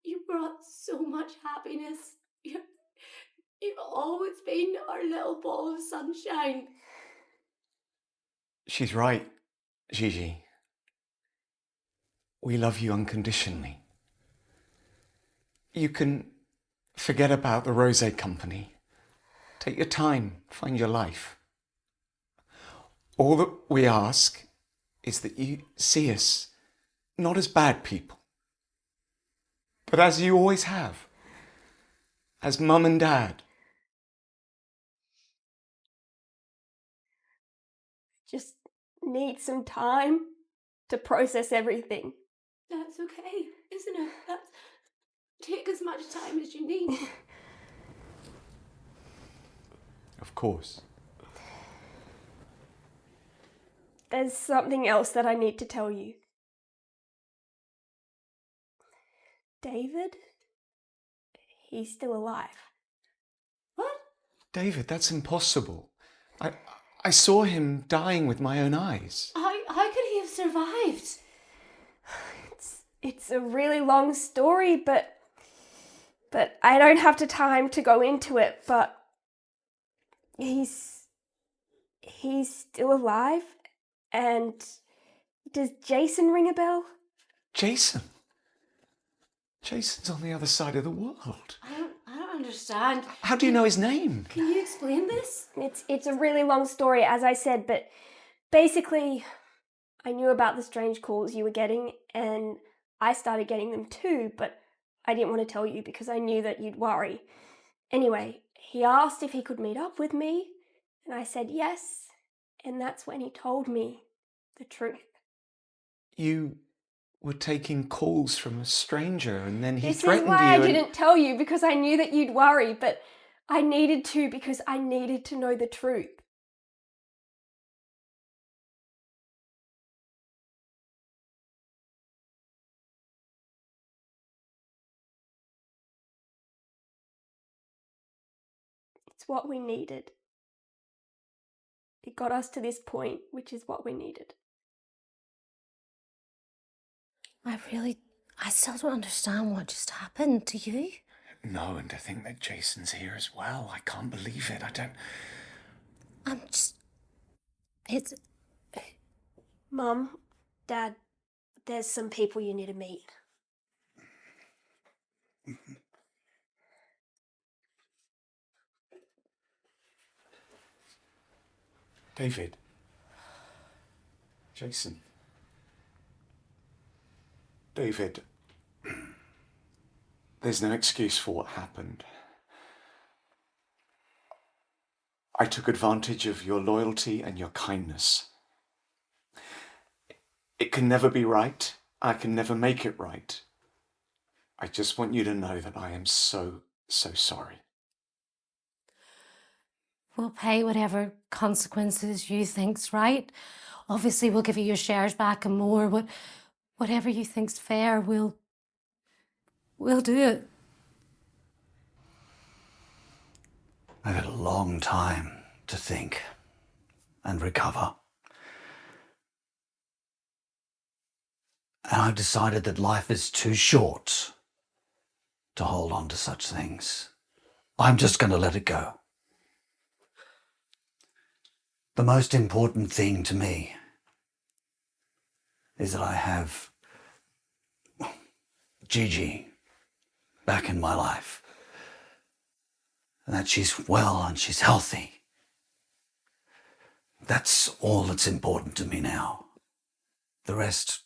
you brought so much happiness. You've always been our little ball of sunshine. She's right, Gigi. We love you unconditionally. You can forget about the Rosé Company. Take your time, find your life. All that we ask is that you see us not as bad people, but as you always have, as Mum and Dad. Just need some time to process everything. That's okay, isn't it? Take as much time as you need. Of course. There's something else that I need to tell you. David? He's still alive. What? David, that's impossible. I saw him dying with my own eyes. How could he have survived? It's a really long story, but I don't have the time to go into it, but he's still alive. And does Jason ring a bell? Jason? Jason's on the other side of the world. I don't understand. How do you know his name? Can you explain this? It's a really long story, as I said, but basically I knew about the strange calls you were getting, and I started getting them too, but I didn't want to tell you because I knew that you'd worry. Anyway, he asked if he could meet up with me, and I said yes, and that's when he told me the truth. You were taking calls from a stranger, and then he This threatened is why you. I didn't tell you, because I knew that you'd worry, but I needed to because I needed to know the truth. It's what we needed. It got us to this point, which is what we needed. I still don't understand what just happened to you. No, and to think that Jason's here as well. I can't believe it. It's... Mum, Dad, there's some people you need to meet. David. Jason. David. There's no excuse for what happened. I took advantage of your loyalty and your kindness. It can never be right. I can never make it right. I just want you to know that I am so, so sorry. We'll pay whatever consequences you think's right. Obviously, we'll give you your shares back and more, but Whatever you think's fair, we'll do it. I've had a long time to think and recover. And I've decided that life is too short to hold on to such things. I'm just going to let it go. The most important thing to me is that I have Gigi back in my life. And that she's well and she's healthy. That's all that's important to me now. The rest,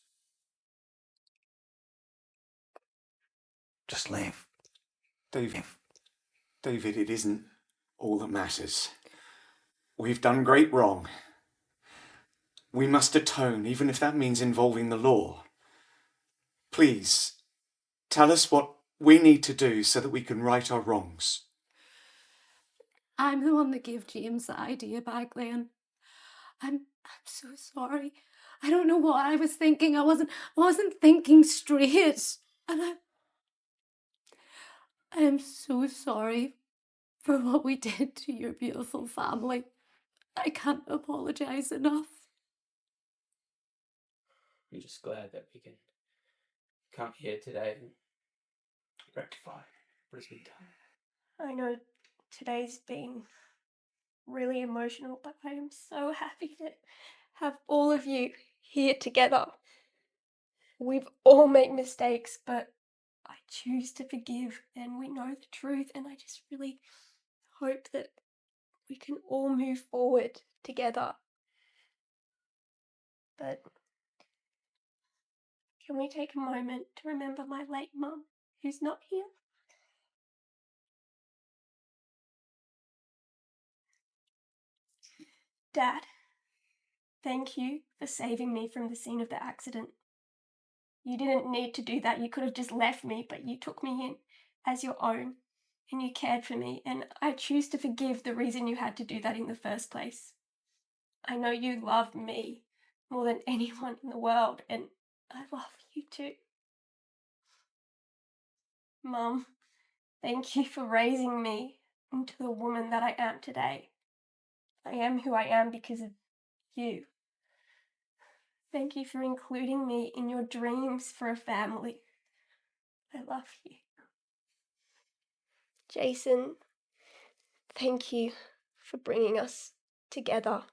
just leave. David, it isn't all that matters. We've done great wrong. We must atone, even if that means involving the law. Please, tell us what we need to do so that we can right our wrongs. I'm the one that gave James the idea back then. I'm so sorry. I don't know what I was thinking. I wasn't thinking straight. And I am so sorry for what we did to your beautiful family. I can't apologize enough. I'm just glad that we can come here today and rectify what has been done. I know today's been really emotional, but I am so happy to have all of you here together. We've all made mistakes, but I choose to forgive, and we know the truth, and I just really hope that we can all move forward together. But can we take a moment to remember my late mum, who's not here? Dad, thank you for saving me from the scene of the accident. You didn't need to do that. You could have just left me, but you took me in as your own, and you cared for me, and I choose to forgive the reason you had to do that in the first place. I know you love me more than anyone in the world, and I love you too. Mum, thank you for raising me into the woman that I am today. I am who I am because of you. Thank you for including me in your dreams for a family. I love you. Jason, thank you for bringing us together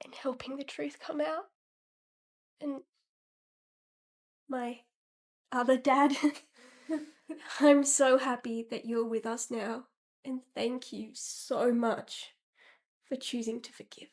and helping the truth come out. And my other dad, I'm so happy that you're with us now, and thank you so much for choosing to forgive.